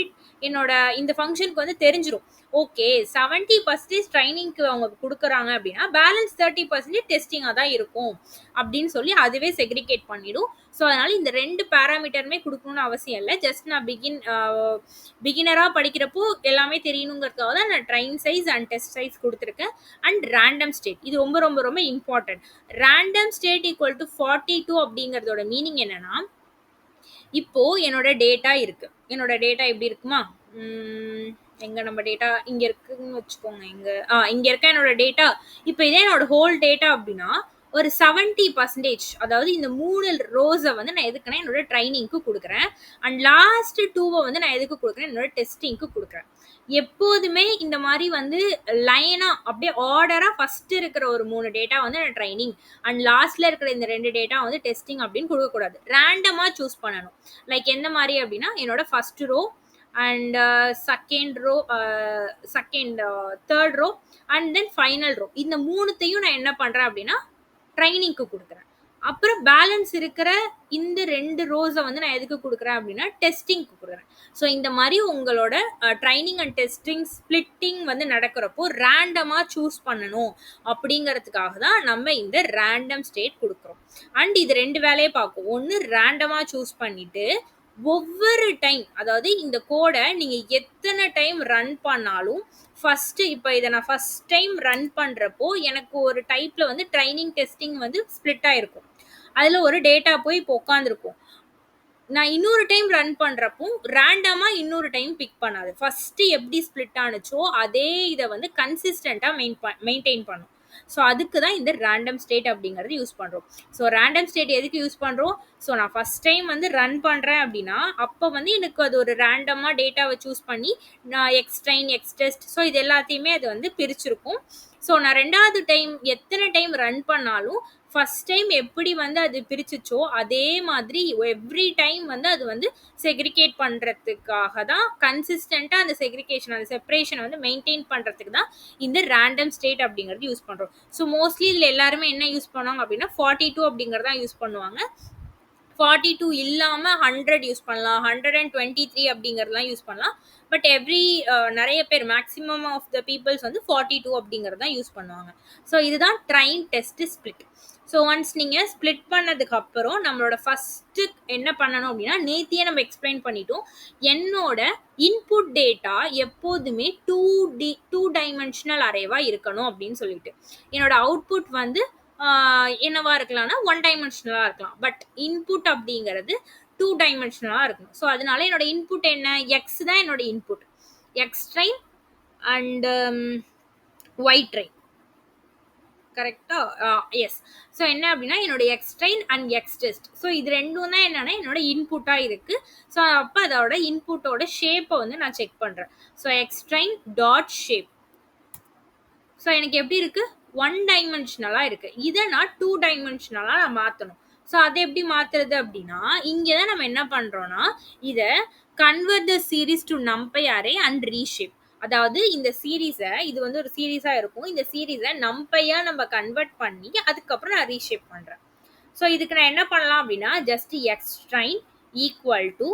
[SPEAKER 1] என்னோட இந்த ஃபங்க்ஷனுக்கு வந்து தெரிஞ்சிடும், ஓகே 70% ட்ரைனிங்க்கு அவங்க கொடுக்குறாங்க அப்படின்னா பேலன்ஸ் 30% டெஸ்டிங்காக தான் இருக்கும் அப்படின்னு சொல்லி அதுவே செக்ரிகேட் பண்ணிடும். ஸோ அதனால் இந்த ரெண்டு பேராமீட்டருமே கொடுக்கணும்னு அவசியம் இல்லை. ஜஸ்ட் நான் பிகினராக படிக்கிறப்போ எல்லாமே தெரியணுங்கிறதுக்காக தான் நான் train size and test size கொடுத்துருக்கேன். அண்ட் ரேண்டம் ஸ்டேட், இது ரொம்ப ரொம்ப ரொம்ப important. Random state equal to 42 அப்படிங்கிறதோட மீனிங் என்னன்னா, இப்போ என்னோட டேட்டா இருக்கு. என்னோட டேட்டா எப்படி இருக்குமா, எங்க நம்ம டேட்டா இங்க இருக்குன்னு வச்சுக்கோங்க. இங்க இருக்க என்னோட டேட்டா. இப்போ இதே என்னோட ஹோல் டேட்டா அப்படின்னா ஒரு 70%, அதாவது இந்த 3 ரோஸை வந்து நான் எதுக்குன்னா என்னோட ட்ரைனிங்க்கு கொடுக்குறேன். அண்ட் லாஸ்ட் 2 வந்து நான் எதுக்கு கொடுக்குறேன், என்னோட டெஸ்டிங்க்கு கொடுக்குறேன். எப்போதுமே இந்த மாதிரி வந்து லைனாக அப்படியே ஆர்டராக ஃபஸ்ட்டு இருக்கிற ஒரு 3 டேட்டா வந்து நான் ட்ரைனிங் அண்ட் லாஸ்ட்டில் இருக்கிற இந்த 2 டேட்டா வந்து டெஸ்டிங் அப்படின்னு கொடுக்கக்கூடாது. ரேண்டமாக சூஸ் பண்ணணும். லைக் எந்த மாதிரி அப்படின்னா என்னோட first row and third row and then final row, இந்த மூணுத்தையும் நான் என்ன பண்ணுறேன் அப்படின்னா ட்ரைனிங்க்கு கொடுக்குறேன். அப்புறம் பேலன்ஸ் இருக்கிற இந்த 2 ரோஸை வந்து நான் எதுக்கு கொடுக்குறேன் அப்படின்னா டெஸ்டிங்க்கு கொடுக்குறேன். ஸோ இந்த மாதிரி உங்களோட ட்ரைனிங் அண்ட் டெஸ்டிங் ஸ்பிளிட்டிங் வந்து நடக்கிறப்போ ரேண்டமாக சூஸ் பண்ணணும் அப்படிங்கிறதுக்காக தான் நம்ம இந்த ரேண்டம் ஸ்டேட் கொடுக்குறோம். அண்ட் இது 2 வேலையை பார்க்கும். ஒன்று ரேண்டமாக சூஸ் பண்ணிவிட்டு ஒவ்வொரு டைம், அதாவது இந்த கோடை நீங்கள் எத்தனை டைம் ரன் பண்ணாலும் ஃபஸ்ட்டு, இப்போ இதை நான் ஃபஸ்ட் டைம் ரன் பண்ணுறப்போ எனக்கு ஒரு டைப்பில் வந்து ட்ரைனிங் டெஸ்டிங் வந்து ஸ்ப்ளிட் ஆகிருக்கும். அதில் ஒரு டேட்டா போய் இப்போ உட்காந்துருக்கும். நான் இன்னொரு டைம் ரன் பண்ணுறப்போ ரேண்டமாக இன்னொரு டைம் பிக் பண்ணாது. ஃபஸ்ட்டு எப்படி ஸ்ப்ளிட் ஆனுச்சோ அதே இதை வந்து கன்சிஸ்டண்ட்டாக மெயின்டைன் பண்ணும். ஸோ அதுக்கு தான் இந்த ரேண்டம் ஸ்டேட் அப்படிங்கிறது யூஸ் பண்ணுறோம். ஸோ ரேண்டம் ஸ்டேட் எதுக்கு யூஸ் பண்ணுறோம், ஸோ நான் ஃபஸ்ட் டைம் வந்து ரன் பண்ணுறேன் அப்படின்னா அப்போ வந்து எனக்கு அது ஒரு ரேண்டமாக டேட்டாவை சூஸ் பண்ணி நான் X train X test so இது எல்லாத்தையுமே அது வந்து பிரிச்சிருக்கும். ஸோ நான் ரெண்டாவது டைம் எத்தனை டைம் ரன் பண்ணாலும் ஃபஸ்ட் டைம் எப்படி வந்து அது பிரிச்சிச்சோ அதே மாதிரி எவ்ரி டைம் வந்து அது வந்து செக்ரிகேட் பண்ணுறதுக்காக தான், கன்சிஸ்டண்ட்டாக அந்த செக்ரிகேஷன் அந்த செப்பரேஷனை வந்து மெயின்டைன் பண்ணுறதுக்கு தான் இந்த ரேண்டம் ஸ்டேட் அப்படிங்கிறது யூஸ் பண்ணுறோம். ஸோ மோஸ்ட்லி இதில் எல்லாருமே என்ன யூஸ் பண்ணுவாங்க அப்படின்னா 42 அப்படிங்கிறதான் யூஸ் பண்ணுவாங்க. 42 இல்லாமல் 100 யூஸ் பண்ணலாம், 123 அப்படிங்கிறதுலாம் யூஸ் பண்ணலாம். பட் நிறைய பேர் மேக்ஸிமம் ஆஃப் த பீப்புள்ஸ் வந்து 42 அப்படிங்கிறது தான் யூஸ் பண்ணுவாங்க. ஸோ இதுதான் train test split. So once நீங்கள் ஸ்ப்ளிட் பண்ணதுக்கு அப்புறம் நம்மளோட ஃபஸ்ட்டு என்ன பண்ணணும் அப்படின்னா, நேத்தியே நம்ம எக்ஸ்பிளைன் பண்ணிட்டோம், என்னோட இன்புட் டேட்டா எப்போதுமே 2 டைமென்ஷனல் அரேவாக இருக்கணும் அப்படின்னு சொல்லிட்டு, என்னோட அவுட்புட் வந்து என்னவா இருக்கலாம்னா ஒன் டைமென்ஷனலாக இருக்கலாம். பட் இன்புட் அப்படிங்கிறது டூ டைமென்ஷனலாக இருக்கணும். ஸோ அதனால என்னோட இன்புட் என்ன, எக்ஸ் தான் என்னோட input. X train and Y train. கரெக்டா? எஸ். ஸோ என்ன அப்படின்னா என்னோட X train and X test. So இது ரெண்டும் தான் என்னன்னா என்னோட இன்புட்டாக இருக்கு. ஸோ அப்போ அதோட இன்புட்டோட ஷேப்பை வந்து நான் செக் பண்ணுறேன். So X train dot shape. So எனக்கு எப்படி இருக்கு, ஒன் டைமென்ஷனலாக இருக்கு. இதை நான் டூ டைமென்ஷனலாக நான் மாற்றணும். ஸோ அதை எப்படி மாற்றுறது அப்படின்னா இங்கே தான் நம்ம என்ன பண்ணுறோன்னா இதை convert the series to நம்பை array and reshape. அதாவது இந்த சீரீஸை, இது வந்து ஒரு சீரீஸாக இருக்கும், இந்த சீரீஸை நம்பையாக நம்ம கன்வெர்ட் பண்ணி அதுக்கப்புறம் நான் ரீஷேப் பண்ணுறேன். ஸோ இதுக்கு நான் என்ன பண்ணலாம் அப்படின்னா just X train equal to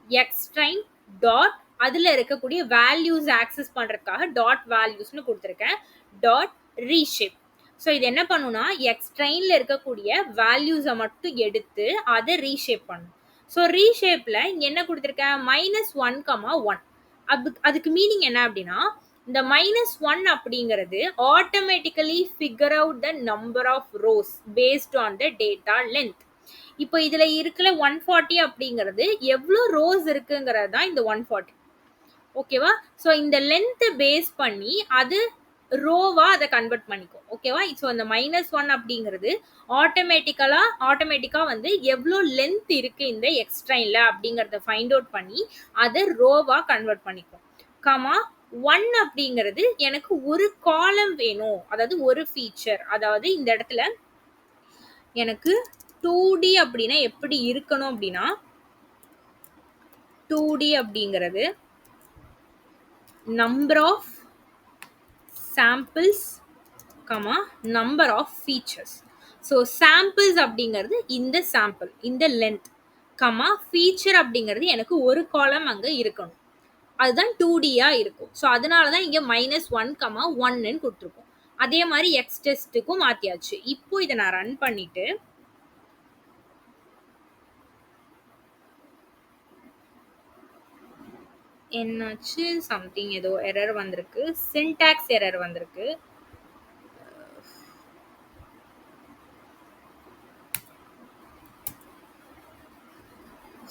[SPEAKER 1] X train dot அதில் இருக்கக்கூடிய வேல்யூஸ் ஆக்சஸ் பண்ணுறதுக்காக டாட் வேல்யூஸ்னு கொடுத்துருக்கேன், டாட் ரீஷேப். ஸோ இது என்ன பண்ணுன்னா எக்ஸ் ட்ரெயினில் இருக்கக்கூடிய வேல்யூஸை மட்டும் எடுத்து அதை ரீஷேப் பண்ணும். ஸோ ரீஷேப்பில் இங்கே என்ன கொடுத்துருக்கேன், -1,1. அதுக்கு மீனிங் என்ன அப்படின்னா இந்த -1 அப்படிங்கிறது automatically figure out the number of rows based on the data length. இப்போ இதில் இருக்கிற 140 அப்படிங்கிறது எவ்வளோ ரோஸ் இருக்குங்கிறது தான் இந்த 140. ஓகேவா? ஸோ இந்த லென்த்தை பேஸ் பண்ணி அது ரோவா அதை கன்வெர்ட் பண்ணிக்கும். ஓகேவா? ஸோ அந்த -1 அப்படிங்கிறது ஆட்டோமேட்டிக்காக வந்து எவ்வளோ லென்த் இருக்கு இந்த எக்ஸ் ட்ரெயினில் அப்படிங்கிறத ஃபைண்ட் அவுட் பண்ணி அதை ரோவா கன்வெர்ட் பண்ணிக்கும். கமா 1 அப்படிங்கிறது எனக்கு ஒரு காலம் வேணும், அதாவது ஒரு ஃபீச்சர். அதாவது இந்த இடத்துல எனக்கு 2D அப்படின்னா எப்படி இருக்கணும் அப்படின்னா 2D அப்படிங்கிறது number of samples, number of features. So samples அப்படிங்கிறது இந்த சாம்பிள், இந்த லென்த், ஃபீச்சர் அப்படிங்கிறது எனக்கு ஒரு காலம் அங்கே இருக்கணும். அதுதான் 2Dயா இருக்கும். ஸோ அதனால தான் இங்கே -1,1ன்னு கொடுத்துருக்கோம். அதே மாதிரி எக்ஸ் டெஸ்ட்டுக்கும் மாற்றியாச்சு. இப்போ இதை நான் ரன் பண்ணிட்டு என்னாச்சு, சம்திங் ஏதோ எரர் வந்திருக்கு, சின்டாக்ஸ் எரர் வந்திருக்கு.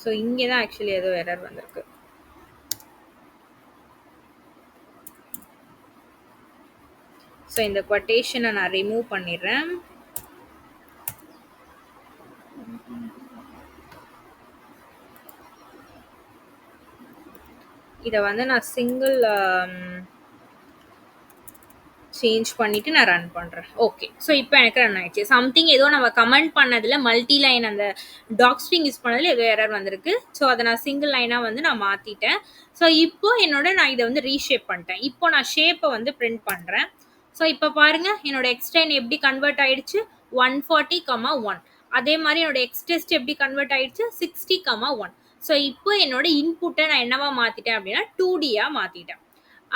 [SPEAKER 1] ஸோ இங்கே தான் ஆக்சுவலி ஏதோ எரர் வந்திருக்கு. ஸோ இந்த கொட்டேஷனை நான் ரிமூவ் பண்ணிடுறேன். இதை வந்து நான் சிங்கிள் சேஞ்ச் பண்ணிட்டு நான் ரன் பண்ணுறேன். ஓகே, ஸோ இப்போ எனக்கு ரன் ஆயிடுச்சு. சம்திங் ஏதோ நம்ம கமெண்ட் பண்ணதில் மல்டி லைன் அந்த டாக் ஸ்ட்ரிங் யூஸ் பண்ணதில் ஏதோ எரர் வந்திருக்கு. ஸோ அதை நான் சிங்கிள் லைனாக வந்து நான் மாற்றிட்டேன். ஸோ இப்போ நான் இதை வந்து ரீஷேப் பண்ணிட்டேன். இப்போ நான் ஷேப்பை வந்து பிரிண்ட் பண்ணுறேன். ஸோ இப்போ பாருங்கள் என்னோட எக்ஸ் ட்ரெயின் எப்படி கன்வெர்ட் ஆயிடுச்சு, 140,1. அதே மாதிரி என்னோட எக்ஸ் டெஸ்ட் எப்படி கன்வெர்ட் ஆயிடுச்சு, 60,1. ஸோ இப்போ என்னோட இன்புட்டை நான் என்னவா மாற்றிட்டேன் அப்படின்னா 2Dயா மாற்றிட்டேன்.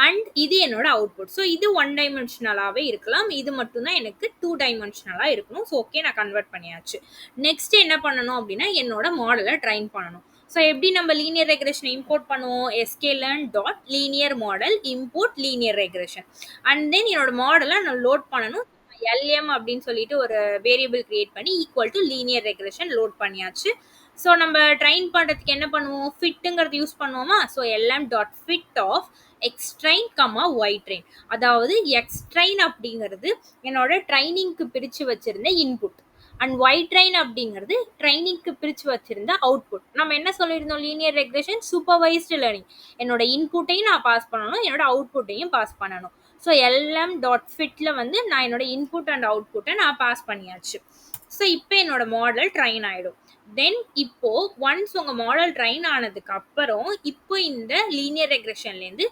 [SPEAKER 1] அண்ட் இது என்னோட அவுட்புட். ஸோ இது ஒன் டைமென்ஷனலாகவே இருக்கலாம், இது மட்டும்தான் எனக்கு டூ டைமென்ஷனலாக இருக்கணும். ஸோ ஓகே, நான் கன்வெர்ட் பண்ணியாச்சு. நெக்ஸ்ட் என்ன பண்ணணும் அப்படின்னா என்னோட மாடலை ட்ரைன் பண்ணணும். ஸோ எப்படி நம்ம லீனியர் ரெக்ரெஷன் இம்போர்ட் பண்ணுவோம், sklearn dot linear model import linear regression. And then என்னோட மாடலை நான் லோட் பண்ணணும். LM அப்படின்னு சொல்லிட்டு ஒரு வேரியபிள் கிரியேட் பண்ணி equal to linear regression load பண்ணியாச்சு. ஸோ நம்ம ட்ரைன் பண்ணுறதுக்கு என்ன பண்ணுவோம், ஃபிட்டுங்கிறது யூஸ் பண்ணுவோமா. So LM dot fit of X train Y train. அதாவது எக்ஸ் ட்ரெயின் அப்படிங்கிறது என்னோட ட்ரைனிங்க்கு பிரித்து வச்சிருந்த இன்புட் அண்ட் ஒய் ட்ரெயின் அப்படிங்கிறது ட்ரைனிங்க்கு பிரித்து வச்சிருந்த அவுட்புட். நம்ம என்ன சொல்லியிருந்தோம், லீனியர் ரெக்ரெஷன் சூப்பர்வைஸ்டு லேர்னிங். என்னோட இன்புட்டையும் நான் பாஸ் பண்ணணும், என்னோட அவுட்புட்டையும் பாஸ் பண்ணணும். ஸோ எல்எம் டாட் ஃபிட்டில் வந்து நான் என்னோட இன்புட் அண்ட் அவுட்புட்டை நான் பாஸ் பண்ணியாச்சு. ஸோ இப்போ என்னோட மாடல் ட்ரைன் ஆகிடும். தென் இப்போ ஒன்ஸ் உங்கள் மாடல் ட்ரைன் ஆனதுக்கு அப்புறம் இப்போ இந்த லீனியர் ரெக்ரெஷன்லேருந்து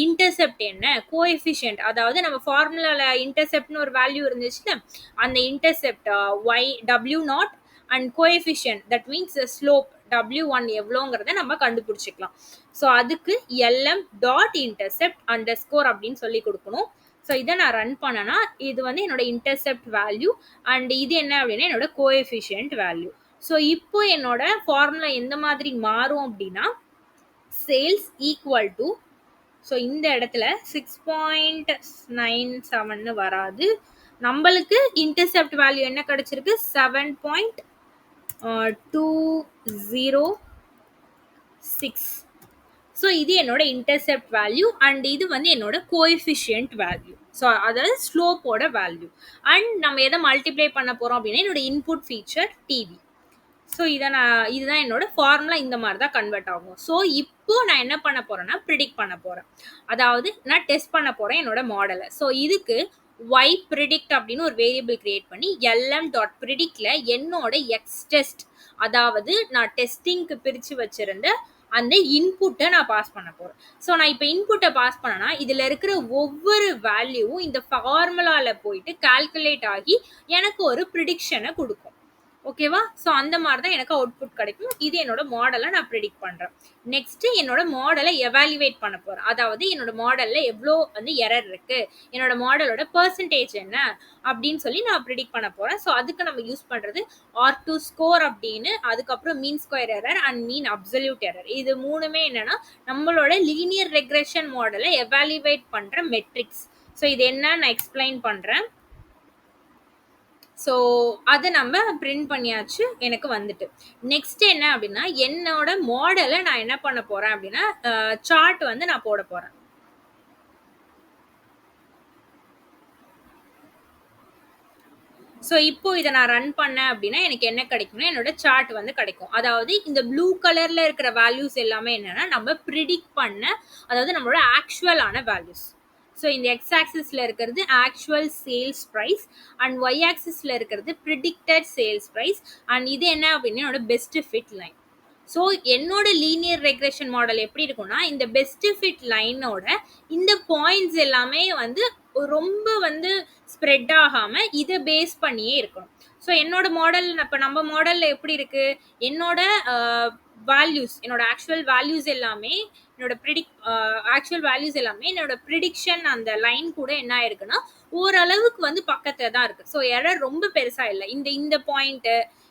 [SPEAKER 1] இன்டர்செப்ட் என்ன, கோஎஃபிஷியன்ட், அதாவது நம்ம ஃபார்முலாவில் இன்டர்செப்ட்னு ஒரு வேல்யூ இருந்துச்சுன்னா அந்த intercept W0 and coefficient that means slope W1 எவ்வளோங்கிறத நம்ம கண்டுபிடிச்சிக்கலாம். ஸோ அதுக்கு எல்எம் டாட் இன்டர்செப்ட் அண்டர்ஸ்கோர் அப்படின்னு சொல்லி கொடுக்கணும். ஸோ இதை நான் ரன் பண்ணனா இது வந்து என்னோட இன்டர்செப்ட் வேல்யூ அண்ட் இது என்ன அப்படின்னா என்னோட கோஎஃபிஷியன்ட் வேல்யூ. ஸோ இப்போ என்னோட ஃபார்முலா எந்த மாதிரி மாறும் அப்படின்னா சேல்ஸ் ஈக்குவல் டு, ஸோ இந்த இடத்துல 6.97 வராது, நம்மளுக்கு இன்டர்செப்ட் வேல்யூ என்ன கிடைச்சிருக்கு 7.206. ஸோ இது என்னோட இன்டர்செப்ட் வேல்யூ அண்ட் இது வந்து என்னோட கோஎஃபிஷியன்ட் வேல்யூ. ஸோ அதாவது ஸ்லோப்போட வேல்யூ. அண்ட் நம்ம எதை மல்டிப்ளை பண்ண போகிறோம் அப்படின்னா என்னோட இன்புட் ஃபீச்சர் டிவி. ஸோ இதுதான் என்னோட ஃபார்முலா. இந்த மாதிரி தான் கன்வெர்ட் ஆகும். ஸோ இப்போ நான் என்ன பண்ண போறேன்னா ப்ரிடிக்ட் பண்ண போறேன். அதாவது நான் டெஸ்ட் பண்ண போறேன் என்னோட மாடலை. ஸோ இதுக்கு y predict அப்படின்னு ஒரு வேரியபிள் கிரியேட் பண்ணி lm.predictல என்னோட எக்ஸ் டெஸ்ட், அதாவது நான் டெஸ்டிங்க்கு பிரிச்சு வச்சிருந்த அந்த இன்புட்டை நான் பாஸ் பண்ண போறேன். ஸோ நான் இப்போ இன்புட்டை பாஸ் பண்ணனா இதுல இருக்கிற ஒவ்வொரு வேல்யூவும் இந்த ஃபார்முலால போயிட்டு கால்குலேட் ஆகி எனக்கு ஒரு ப்ரிடிக்ஷனை கொடுக்கும். ஓகேவா? ஸோ அந்த மாதிரி தான் எனக்கு அவுட்புட் கிடைக்கும். இது என்னோட மாடலை நான் ப்ரிடிக்ட் பண்ணுறேன். நெக்ஸ்ட்டு என்னோட மாடலை எவாலுவேட் பண்ண போகிறேன். அதாவது என்னோட மாடலில் எவ்வளோ வந்து எரர் இருக்குது, என்னோட மாடலோட பர்சன்டேஜ் என்ன அப்படின்னு சொல்லி நான் ப்ரிடிக்ட் பண்ண போகிறேன். ஸோ அதுக்கு நம்ம யூஸ் பண்ணுறது R2 ஸ்கோர் அப்படின்னு, அதுக்கப்புறம் மீன் square error and mean absolute error. இது மூணுமே என்னன்னா நம்மளோட லீனியர் ரெக்ரெஷன் மாடலை எவாலுவேட் பண்ணுற மெட்ரிக்ஸ். ஸோ இது என்ன நான் எக்ஸ்பிளைன் பண்ணுறேன். ஸோ அதை நம்ம பிரிண்ட் பண்ணியாச்சு, எனக்கு வந்துட்டு. நெக்ஸ்ட் என்ன அப்படின்னா என்னோட மாடலை நான் என்ன பண்ண போறேன் அப்படின்னா சார்ட் வந்து நான் போட போறேன். ஸோ இப்போ இதை நான் ரன் பண்ணேன் அப்படின்னா எனக்கு என்ன கிடைக்கும்னா என்னோட சார்ட் வந்து கிடைக்கும். அதாவது இந்த ப்ளூ கலர்ல இருக்கிற வேல்யூஸ் எல்லாமே என்னன்னா நம்ம ப்ரிடிக்ட் பண்ண, அதாவது நம்மளோட ஆக்சுவலான வேல்யூஸ். ஸோ இந்த எக்ஸ் ஆக்சிஸ்ல இருக்கிறது actual sales price and Y ஆக்சிஸ்ல இருக்கிறது ப்ரிடிக்டட் சேல்ஸ் ப்ரைஸ் அண்ட் இது என்ன அப்படின்னா என்னோட பெஸ்ட் ஃபிட் லைன். ஸோ என்னோட லீனியர் ரெக்ரெஷன் மாடல் எப்படி இருக்கும்னா இந்த பெஸ்ட் ஃபிட் லைனோட இந்த பாயிண்ட்ஸ் எல்லாமே வந்து ரொம்ப வந்து ஸ்ப்ரெட் ஆகாமல் இதை பேஸ் பண்ணியே இருக்கணும். ஸோ என்னோட மாடல் இப்போ நம்ம மாடலில் எப்படி இருக்கு, என்னோட வேல்யூஸ், என்னோட ஆக்சுவல் வேல்யூஸ் எல்லாமே என்னோட ப்ரிடிக்ஷன் அந்த லைன் கூட என்ன ஆயிருக்குன்னா ஓரளவுக்கு வந்து பக்கத்துல தான் இருக்கு. ஸோ எரர் ரொம்ப பெருசா இல்லை.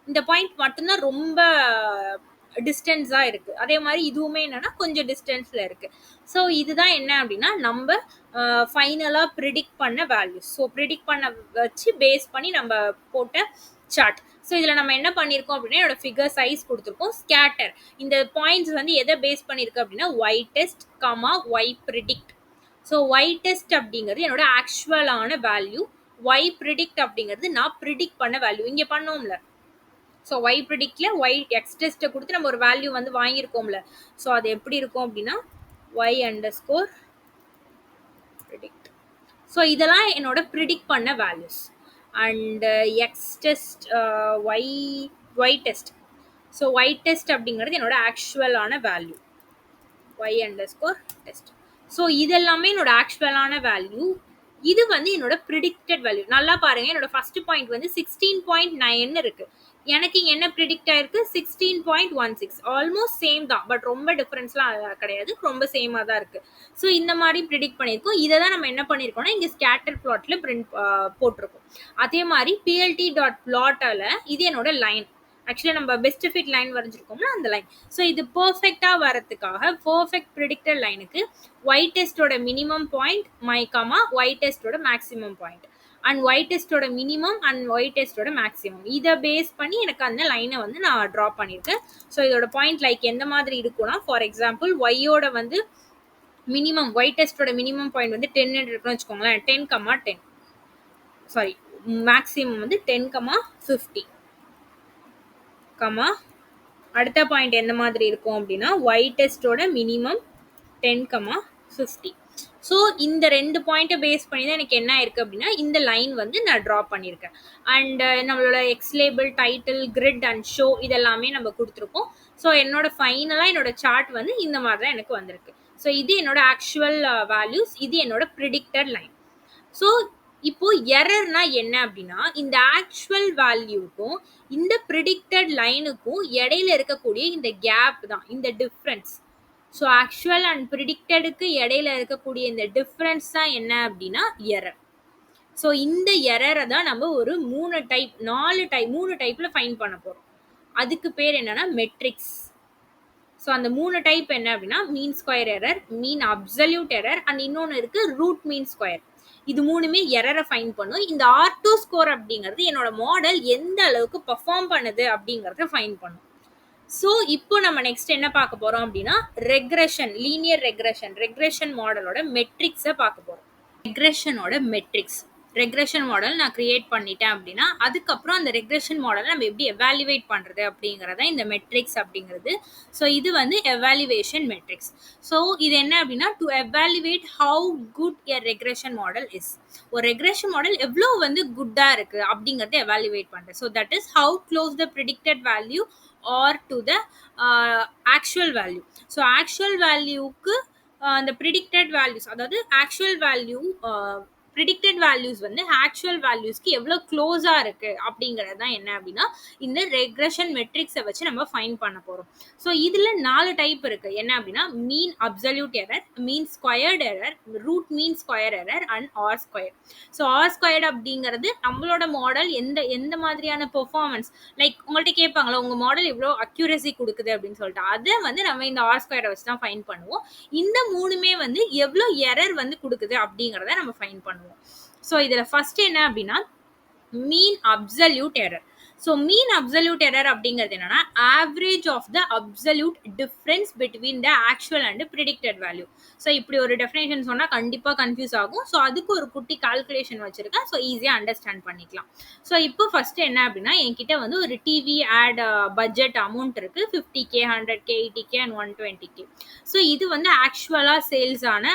[SPEAKER 1] இந்த பாயிண்ட் மட்டும்தான் ரொம்ப டிஸ்டன்ஸா இருக்கு. அதே மாதிரி இதுவுமே என்னன்னா கொஞ்சம் டிஸ்டன்ஸ்ல இருக்கு. ஸோ இதுதான் என்ன அப்படின்னா நம்ம ஃபைனலா ப்ரிடிக்ட் பண்ண வேல்யூஸ். ஸோ ப்ரிடிக்ட் பண்ண வச்சு பேஸ் பண்ணி நம்ம போட்ட சார்ட். ஸோ இதில் நம்ம என்ன பண்ணியிருக்கோம் அப்படின்னா என்னோட ஃபிகர் சைஸ் கொடுத்துருக்கோம். ஸ்கேட்டர் இந்த பாயிண்ட்ஸ் வந்து எதை பேஸ் பண்ணியிருக்கு அப்படின்னா Y test Y predict. So Y test அப்படிங்கிறது என்னோட ஆக்சுவலான வேல்யூ, ஒய் ப்ரிடிக்ட் அப்படிங்கிறது நான் ப்ரிடிக்ட் பண்ண வேல்யூ. இங்கே பண்ணோம்ல, ஸோ ஒய் ப்ரிடிக்ட்ல ஒய் எக்ஸ் டெஸ்ட்டை கொடுத்து நம்ம ஒரு வேல்யூ வந்து வாங்கியிருக்கோம்ல. ஸோ அது எப்படி இருக்கும் அப்படின்னா ஒய் அண்டர்ஸ்கோர் ப்ரிடிக்ட். ஸோ இதெல்லாம் என்னோட ப்ரிடிக்ட் பண்ண values. And X test Y test. So Y test அப்படிங்கிறது என்னோட ஆக்சுவலான value, Y underscore test. So இதெல்லாமே என்னோட ஆக்சுவலான வேல்யூ. இது வந்து என்னோட ப்ரிடிக்டட் வேல்யூ. நல்லா பாருங்க, என்னோட ஃபர்ஸ்ட் பாயிண்ட் வந்து 16.9 இருக்கு. எனக்கு இங்கே என்ன ப்ரிடிக்ட் ஆயிருக்கு 16.16. ஆல்மோஸ்ட் சேம் தான், பட் ரொம்ப டிஃப்ரென்ஸ்லாம் கிடையாது, ரொம்ப சேமாக தான் இருக்கு. ஸோ இந்த மாதிரி ப்ரிடிக்ட் பண்ணியிருக்கோம். இதை தான் நம்ம என்ன பண்ணியிருக்கோம்னா இங்கே ஸ்கேட்டர் பிளாட்ல பிரிண்ட் போட்டிருக்கோம். அதே மாதிரி பிஎல்டி டாட் பிளாட்டால இது என்னோட லைன். ஆக்சுவலாக நம்ம பெஸ்ட் ஃபிட் லைன் வரைஞ்சிருக்கோம்னா அந்த லைன். ஸோ இது பர்ஃபெக்டாக வரதுக்காக பர்ஃபெக்ட் ப்ரிடிக்டட் லைனுக்கு ஒய் டெஸ்டோட மினிமம் பாயிண்ட் ஒய் டெஸ்டோட மேக்ஸிமம் பாயிண்ட் அண்ட் ஒய் டெஸ்டோட மினிமம் அண்ட் ஒய் டெஸ்டோட மேக்ஸிமம் இதை பேஸ் பண்ணி எனக்கு அந்த லைனை வந்து நான் ட்ரா பண்ணியிருக்கேன். ஸோ இதோட பாயிண்ட் லைக் எந்த மாதிரி இருக்குன்னா, ஃபார் எக்ஸாம்பிள் ஒய்யோட வந்து மினிமம் ஒய் டெஸ்டோட மினிமம் பாயிண்ட் வந்து 10 இருக்குன்னு வச்சுக்கோங்களேன். 10, 10 சாரி மேக்ஸிமம் வந்து 10, 50 அடுத்த பாயிண்ட் எந்த மாதிரி இருக்கும் அப்படின்னா ஒய் டெஸ்டோட மினிமம் 10, 50. ஸோ இந்த ரெண்டு பாயிண்ட்டை பேஸ் பண்ணி தான் எனக்கு என்ன ஆயிருக்கு அப்படின்னா இந்த லைன் வந்து நான் ட்ரா பண்ணியிருக்கேன். அண்ட் நம்மளோட X label, title, grid and show இதெல்லாமே நம்ம கொடுத்துருக்கோம். ஸோ என்னோட ஃபைனலாக என்னோட சார்ட் வந்து இந்த மாதிரி தான் எனக்கு வந்திருக்கு. ஸோ இது என்னோட ஆக்சுவல் வேல்யூஸ், இது என்னோட ப்ரிடிக்டட் லைன். ஸோ இப்போ எரர்னா என்ன அப்படின்னா இந்த ஆக்சுவல் வேல்யூக்கும் இந்த ப்ரிடிக்டட் லைனுக்கும் இடையில இருக்கக்கூடிய இந்த கேப் தான், இந்த டிஃப்ரென்ஸ். ஸோ ஆக்சுவல் அண்ட் ப்ரிடிக்டடுக்கு இடையில இருக்கக்கூடிய இந்த டிஃப்ரென்ஸ் தான் என்ன அப்படின்னா எரர். ஸோ இந்த எரரை தான் நம்ம ஒரு 3 டைப்ல ஃபைண்ட் பண்ண போகிறோம். அதுக்கு பேர் என்னன்னா மெட்ரிக்ஸ். ஸோ அந்த 3 டைப் என்ன அப்படின்னா மீன் square error, mean absolute error and இன்னொன்று இருக்கு ரூட் மீன் ஸ்கொயர். இது மூணுமே எரரை ஃபைண்ட் பண்ணும். இந்த R2 ஸ்கோர் அப்படிங்கிறது என்னோட மாடல் எந்த அளவுக்கு பெர்ஃபார்ம் பண்ணுது அப்படிங்கிறத ஃபைண்ட் பண்ணும். ஸோ இப்போ நம்ம நெக்ஸ்ட் என்ன பார்க்க போறோம் அப்படின்னா ரெக்ரெஷன், லீனியர் ரெக்ரெஷன் மாடலோட மெட்ரிக்ஸை பார்க்க போறோம். ரெக்ரெஷனோட மெட்ரிக்ஸ், ரெக்ரெஷன் மாடல் நான் கிரியேட் பண்ணிட்டேன் அப்படின்னா அதுக்கப்புறம் அந்த ரெக்ரெஷன் மாடலை நம்ம எப்படி எவாலுவேட் பண்ணுறது அப்படிங்கிறத இந்த மெட்ரிக்ஸ் அப்படிங்கிறது. ஸோ இது வந்து எவாலுவேஷன் மெட்ரிக்ஸ். ஸோ இது என்ன அப்படின்னா to evaluate how good a regression model is, ஒரு ரெக்ரெஷன் மாடல் எவ்வளோ வந்து குட்டாக இருக்குது அப்படிங்கிறத எவாலுவேட் பண்ணுறது. So that is how close the predicted value are to the actual value. So actual வேல்யூக்கு அந்த ப்ரிடிக்டட் வேல்யூஸ், அதாவது ஆக்சுவல் வேல்யூ ப்ரிடிக்டட் வேல்யூஸ் வந்து ஆக்சுவல் வேல்யூஸ்க்கு எவ்வளோ க்ளோஸாக இருக்குது அப்படிங்கிறது தான் என்ன அப்படின்னா இந்த ரெக்ரெஷன் மெட்ரிக்ஸை வச்சு நம்ம ஃபைண்ட் பண்ண போகிறோம். ஸோ இதில் 4 டைப் இருக்குது. என்ன அப்படின்னா mean absolute error, mean squared error, root mean square error and R square. So R squared அப்படிங்கிறது நம்மளோட மாடல் எந்த மாதிரியான பெர்ஃபார்மன்ஸ், லைக் உங்கள்கிட்ட கேட்பாங்களா உங்கள் மாடல் எவ்வளோ அக்யூரசி கொடுக்குது அப்படின்னு சொல்லிட்டு, அதை வந்து நம்ம இந்த ஆர் ஸ்கொயரை வச்சு தான் ஃபைண்ட் பண்ணுவோம். இந்த மூணுமே வந்து எவ்வளோ எரர் வந்து கொடுக்குது அப்படிங்கிறத நம்ம ஃபைண்ட் பண்ணுவோம். ஸோ இதில் ஃபர்ஸ்ட் என்ன அப்படின்னா mean absolute error. So mean absolute error அப்படிங்கிறது என்னன்னா average of the absolute difference between the actual and predicted value. So இப்படி ஒரு டெஃபினேஷன் சொன்னால் கண்டிப்பாக கன்ஃபியூஸ் ஆகும். ஸோ அதுக்கு ஒரு குட்டி கால்குலேஷன் வச்சிருக்கேன். ஸோ ஈஸியாக அண்டர்ஸ்டாண்ட் பண்ணிக்கலாம். ஸோ இப்போ ஃபர்ஸ்ட் என்ன அப்படின்னா என்கிட்ட வந்து ஒரு டிவி ஆட் பட்ஜெட் அமௌண்ட் இருக்கு, 50K, 100K, 80K and 120K. So இது வந்து ஆக்சுவலாக சேல்ஸான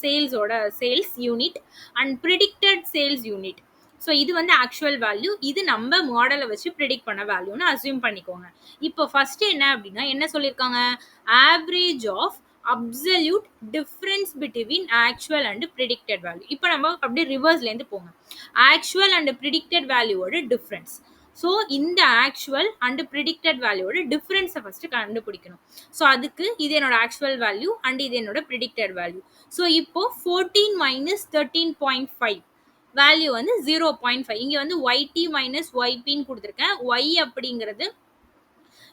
[SPEAKER 1] சேல்ஸோட sales unit and predicted sales unit. So இது வந்து ஆக்சுவல் வேல்யூ, இது நம்ம மாடலை வச்சு ப்ரிடிக்ட் பண்ண வேல்யூன்னு அசியூம் பண்ணிக்கோங்க. இப்போ ஃபர்ஸ்ட் என்ன அப்படின்னா என்ன சொல்லியிருக்காங்க, average of absolute difference between actual and predicted value. இப்போ நம்ம அப்படியே ரிவர்ஸ்லேருந்து போங்க, ஆக்சுவல் அண்ட் ப்ரிடிக்டட் வேல்யூவோட டிஃப்ரென்ஸ். ஸோ இந்த ஆக்சுவல் அண்ட் ப்ரிடிக்டட் வேல்யூவோட டிஃப்ரென்ஸை ஃபர்ஸ்ட் கண்டுபிடிக்கணும். ஸோ அதுக்கு இது என்னோட ஆக்சுவல் வேல்யூ அண்ட் இது என்னோட ப்ரிடிக்டட் வேல்யூ. ஸோ இப்போ 14 - 13.5 வேல்யூ வந்து 0.5. இங்கே வந்து YT மைனஸ் YPன்னு கொடுத்துருக்கேன். Y அப்படிங்கிறது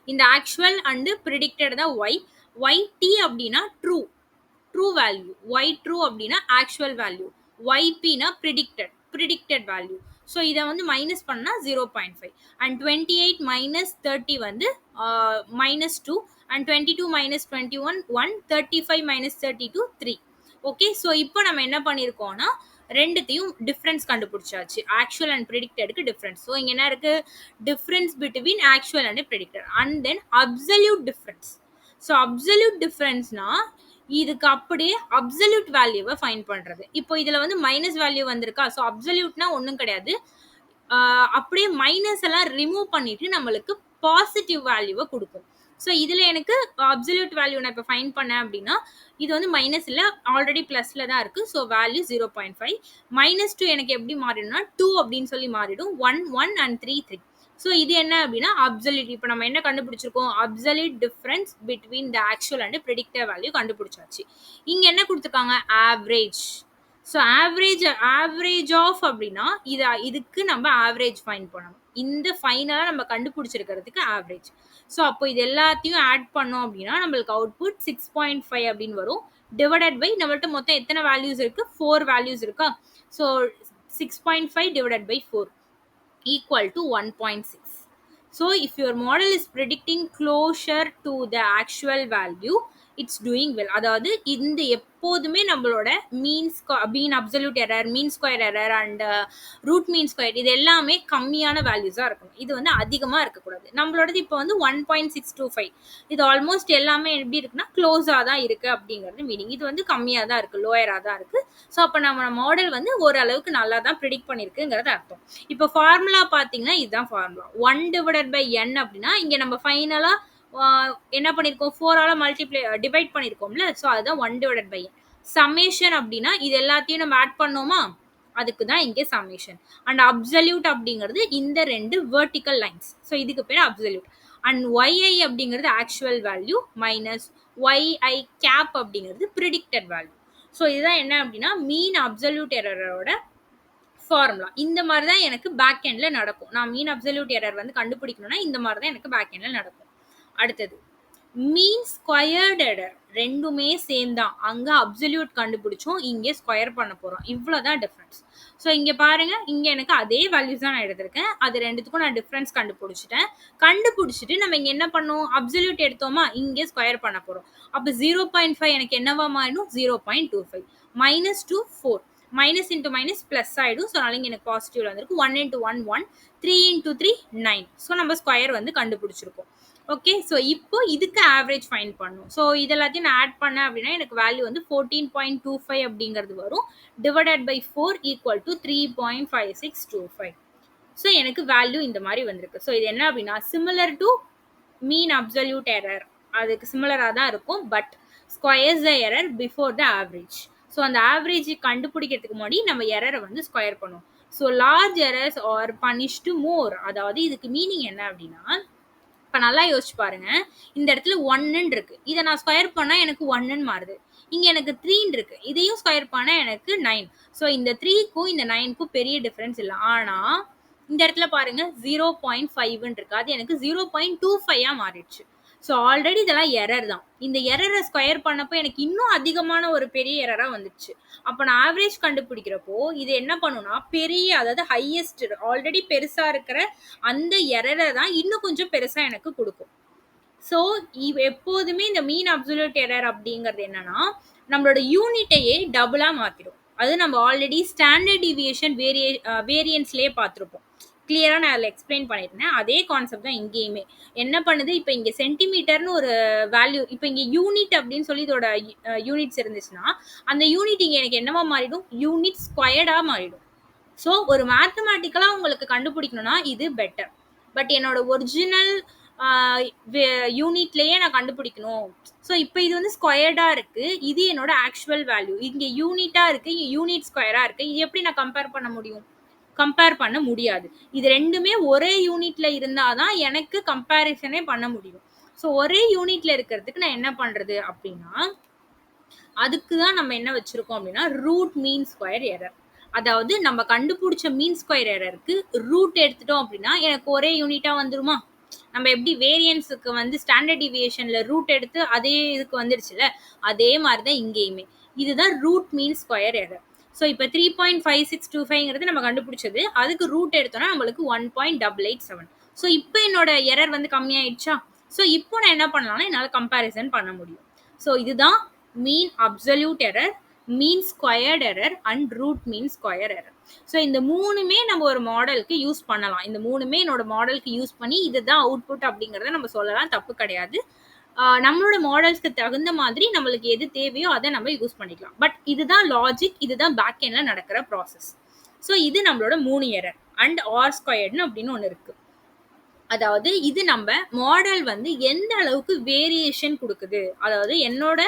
[SPEAKER 1] இந்த ஆக்சுவல் அண்ட் ப்ரிடிக்டட் தான் Y. YT அப்படின்னா ட்ரூ வேல்யூ, Y ட்ரூ அப்படின்னா ஆக்சுவல் வேல்யூ, YPனா ப்ரிடிக்டட் வேல்யூ. ஸோ இதை வந்து மைனஸ் பண்ணால் 0.5 அண்ட் 28 - 30 வந்து -2 அண்ட் 22 - 21 1, 35 - 32 3. ஓகே, ஸோ இப்போ நம்ம என்ன பண்ணியிருக்கோம்னா ரெண்டுத்தையும் டிஃப்ரென்ஸ் கண்டுபிடிச்சாச்சு, ஆக்சுவல் அண்ட் ப்ரிடிக்டடுக்கு டிஃப்ரென்ஸ். ஸோ இங்கே என்ன இருக்கு, difference between actual and predicted and then absolute difference. So absolute டிஃப்ரென்ஸ்னா இதுக்கு அப்படியே அப்சல்யூட் வேல்யூவை ஃபைண்ட் பண்ணுறது. இப்போ இதில் வந்து மைனஸ் வேல்யூ வந்திருக்கா, ஸோ அப்சல்யூட்னா ஒன்றும் கிடையாது, அப்படியே மைனஸ் எல்லாம் ரிமூவ் பண்ணிட்டு நம்மளுக்கு பாசிட்டிவ் வேல்யூவை கொடுக்கும். ஸோ இதில் எனக்கு அப்சல்யூட் வேல்யூ நான் இப்போ ஃபைண்ட் பண்ணேன் அப்படின்னா இது வந்து மைனஸ் இல்லை, ஆல்ரெடி ப்ளஸில் தான் இருக்குது. So value 0.5. -2 எனக்கு எப்படி மாறிடும்னா 2 அப்படின்னு சொல்லி மாறிடும், 1 1 அண்ட் 3 3. ஸோ இது என்ன அப்படின்னா அப்சல்யூட். இப்போ நம்ம என்ன கண்டுபிடிச்சிருக்கோம், absolute difference between the actual and predicted value கண்டுபிடிச்சாச்சு. இங்கே என்ன கொடுத்துருக்காங்க, ஆவரேஜ். ஸோ ஆவரேஜ் ஆஃப் அப்படின்னா இதுக்கு நம்ம ஆவரேஜ் ஃபைண்ட் பண்ணணும். இந்த ஃபைனலாக நம்ம கண்டுபிடிச்சிருக்கிறதுக்கு ஆவரேஜ். ஸோ அப்போ இது எல்லாத்தையும் ஆட் பண்ணோம் அப்படின்னா நம்மளுக்கு அவுட்புட் 6.5 அப்படின்னு வரும். டிவைடட் பை நம்மள்ட்ட மொத்தம் எத்தனை வேல்யூஸ் இருக்குது, 4 வேல்யூஸ் இருக்கா. So 6.5 divided by 4 equal to 1.6. So if your model is predicting closer to the actual value, it's doing well. அதாவது இந்த எப்போதுமே நம்மளோட mean absolute error, mean square error and root mean square இது எல்லாமே கம்மியான வேல்யூஸாக இருக்கணும். இது வந்து அதிகமாக இருக்கக்கூடாது. நம்மளோடது இப்போ வந்து 1.625. இது ஆல்மோஸ்ட் எல்லாமே எப்படி இருக்குன்னா க்ளோஸாக தான் இருக்குது அப்படிங்கிறது மீனிங். இது வந்து கம்மியாக தான் இருக்குது, லோயராக தான் இருக்குது. ஸோ அப்போ நம்ம மாடல் வந்து ஓரளவுக்கு நல்லா தான் ப்ரிடிக்ட் பண்ணியிருக்குங்கிறது அர்த்தம். இப்போ ஃபார்முலா பார்த்தீங்கன்னா இதுதான் ஃபார்முலா, 1/n அப்படின்னா இங்கே நம்ம ஃபைனலாக என்ன பண்ணியிருக்கோம், 4ஆல் டிவைட் பண்ணியிருக்கோம்ல. ஸோ அதுதான் 1/n. சம்மேஷன் அப்படின்னா இது எல்லாத்தையும் நம்ம ஆட் பண்ணோமா, அதுக்கு தான் இங்கே சம்மேஷன். அண்ட் அப்சல்யூட் அப்படிங்கிறது இந்த 2 வெர்டிக்கல் லைன்ஸ். ஸோ இதுக்கு பேர் அப்சல்யூட். அண்ட் YI அப்படிங்கிறது actual value minus YI cap அப்படிங்கிறது ப்ரிடிக்டட் வேல்யூ. ஸோ இதுதான் என்ன அப்படின்னா மீன் அப்சல்யூட் எரரோட ஃபார்முலா. இந்த மாதிரி தான் எனக்கு பேக் எண்டில் நடக்கும். நான் மீன் அப்சல்யூட் எரர் வந்து கண்டுபிடிக்கணும்னா இந்த மாதிரி தான் எனக்கு பேக் எண்டில் நடக்கும். அடுத்தது மீன் ஸ்கொயர்டு எரர் ரெண்டுமே சேம் தான். அங்க அப்சல்யூட் கண்டுபிடிச்சோம், இங்க ஸ்கொயர் பண்ண போறோம். இவ்வளவுதான் டிஃபரன்ஸ். ஸோ இங்க பாருங்க, இங்க எனக்கு அதே வேல்யூஸ் தான் நான் எடுத்திருக்கேன். அது ரெண்டுத்துக்கும் நான் டிஃபரன்ஸ் கண்டுபிடிச்சிட்டேன். கண்டுபிடிச்சிட்டு நம்ம இங்க என்ன பண்ணோம், அப்சல்யூட் எடுத்தோமா, இங்க ஸ்கொயர் பண்ண போறோம். அப்ப 0.5 எனக்கு என்னவா மாறிடும், 0.25 minus 2 4 minus into minus plus ஆயிடும். ஸோ அதனால இங்க எனக்கு பாசிட்டிவ்ல வந்திருக்கு. 1 இன்டூ 1 1 3 இன்டூ 3 9. ஸோ நம்ம ஸ்கொயர் வந்து கண்டுபிடிச்சிருக்கோம். ஓகே, ஸோ இப்போ இதுக்கு ஆவரேஜ் ஃபைண்ட் பண்ணும். ஸோ இது எல்லாத்தையும் நான் ஆட் பண்ணேன் அப்படின்னா எனக்கு வேல்யூ வந்து 14.25 அப்படிங்கிறது வரும். Divided by 4 equal to 3.5625. So எனக்கு வேல்யூ இந்த மாதிரி வந்திருக்கு. ஸோ இது என்ன அப்படின்னா similar to mean absolute error, அதுக்கு சிமிலராக தான் இருக்கும். But squares the error before the average. So அந்த ஆவரேஜ் கண்டுபிடிக்கிறதுக்கு முன்னாடி நம்ம எரரை வந்து ஸ்கொயர் பண்ணுவோம். So large errors are punished more. அதாவது இதுக்கு மீனிங் என்ன அப்படின்னா, இப்போ நல்லா யோசிச்சு பாருங்க, இந்த இடத்துல 1 இருக்கு, இதை நான் ஸ்கொயர் பண்ணா எனக்கு 1 மாறுது. இங்க எனக்கு 3 இருக்கு, இதையும் ஸ்கொயர் பண்ணா எனக்கு 9. ஸோ இந்த 3க்கும் இந்த 9க்கும் பெரிய டிஃபரன்ஸ் இல்லை. ஆனா இந்த இடத்துல பாருங்க 0.5 இருக்கு, அது எனக்கு 0.25 மாறிடுச்சு. ஸோ ஆல்ரெடி இதெல்லாம் எரர் தான். இந்த எரரை ஸ்கொயர் பண்ணப்போ எனக்கு இன்னும் அதிகமான ஒரு பெரிய எரரா வந்துச்சு. அப்போ நான் ஆவரேஜ் கண்டுபிடிக்கிறப்போ இது என்ன பண்ணுன்னா பெரிய, அதாவது ஹையஸ்ட் ஆல்ரெடி பெருசா இருக்கிற அந்த எரரை தான் இன்னும் கொஞ்சம் பெருசா எனக்கு கொடுக்கும். ஸோ எப்போதுமே இந்த மீன் அப்சல்யூட் எரர் அப்படிங்கிறது என்னன்னா நம்மளோட யூனிட்டையே டபுளா மாத்திடும். அது நம்ம ஆல்ரெடி ஸ்டாண்டர்ட் டிவியேஷன் வேரியன்ஸ்லேயே பார்த்துருப்போம். கிளியரா நான் அதில் எக்ஸ்பிளைன் பண்ணியிருந்தேன். அதே கான்செப்ட் தான் இங்கேயுமே. என்ன பண்ணுது, இப்போ இங்கே சென்டிமீட்டர்னு ஒரு வேல்யூ, இப்போ இங்கே யூனிட் அப்படின்னு சொல்லி இதோட யூனிட்ஸ் இருந்துச்சுன்னா அந்த யூனிட் இங்கே எனக்கு என்னவா மாறிடும், யூனிட் ஸ்கொயர்டா மாறிடும். ஸோ ஒரு மேத்தமேட்டிக்கலாக உங்களுக்கு கண்டுபிடிக்கணும்னா இது பெட்டர். பட் என்னோட ஒரிஜினல் யூனிட்லேயே நான் கண்டுபிடிக்கணும். ஸோ இப்போ இது வந்து ஸ்கொயர்டாக இருக்குது, இது என்னோட ஆக்சுவல் வேல்யூ. இங்கே யூனிட்டாக இருக்குது, இங்கே யூனிட் ஸ்கொயராக இருக்குது. இது எப்படி நான் கம்பேர் பண்ண முடியும், கம்பேர் பண்ண முடியாது. இது ரெண்டுமே ஒரே யூனிட்ல இருந்தாதான் எனக்கு கம்பேரிசனே பண்ண முடியும். ஸோ ஒரே யூனிட்ல இருக்கிறதுக்கு நான் என்ன பண்றது அப்படின்னா, அதுக்கு தான் நம்ம என்ன வச்சிருக்கோம் அப்படின்னா ரூட் மீன் ஸ்கொயர் எரர். அதாவது நம்ம கண்டுபிடிச்ச மீன் ஸ்கொயர் எரருக்கு ரூட் எடுத்துட்டோம் அப்படின்னா எனக்கு ஒரே யூனிட்டா வந்துருமா. நம்ம எப்படி வேரியன்ஸுக்கு வந்து ஸ்டாண்டர்ட் டிவியேஷன்ல ரூட் எடுத்து அதே இதுக்கு வந்துருச்சுல, அதே மாதிரி தான் இங்கேயுமே. இதுதான் root mean square error. So இப்போ 3.5625 நம்ம கண்டுபிடிச்சது, அதுக்கு ரூட் எடுத்தோம்னா நம்மளுக்கு 1.887. ஸோ இப்போ என்னோட எரர் வந்து கம்மியாயிடுச்சா. ஸோ இப்போ நான் என்ன பண்ணலாம்னா என்னால் கம்பேரிசன் பண்ண முடியும். ஸோ இதுதான் mean absolute error, mean squared error and root mean square error. So இந்த மூணுமே நம்ம ஒரு மாடலுக்கு யூஸ் பண்ணலாம். இந்த மூணுமே என்னோட மாடலுக்கு யூஸ் பண்ணி இதுதான் அவுட்புட் அப்படிங்கிறத நம்ம சொல்லலாம், தப்பு கிடையாது. நம்மளோட மாடல்ஸ்க்கு தகுந்த மாதிரி நம்மளுக்கு எது தேவையோ அதை நம்ம யூஸ் பண்ணிக்கலாம். பட் இதுதான் லாஜிக், இதுதான் பேக் எண்ட்ல நடக்கிற ப்ராசஸ். ஸோ இது நம்மளோட 3 எரர் அண்ட் ஆர் ஸ்கொயர்ட்னு அப்படின்னு ஒன்று இருக்கு. அதாவது இது நம்ம மாடல் வந்து எந்த அளவுக்கு வேரியேஷன் கொடுக்குது, அதாவது என்னோட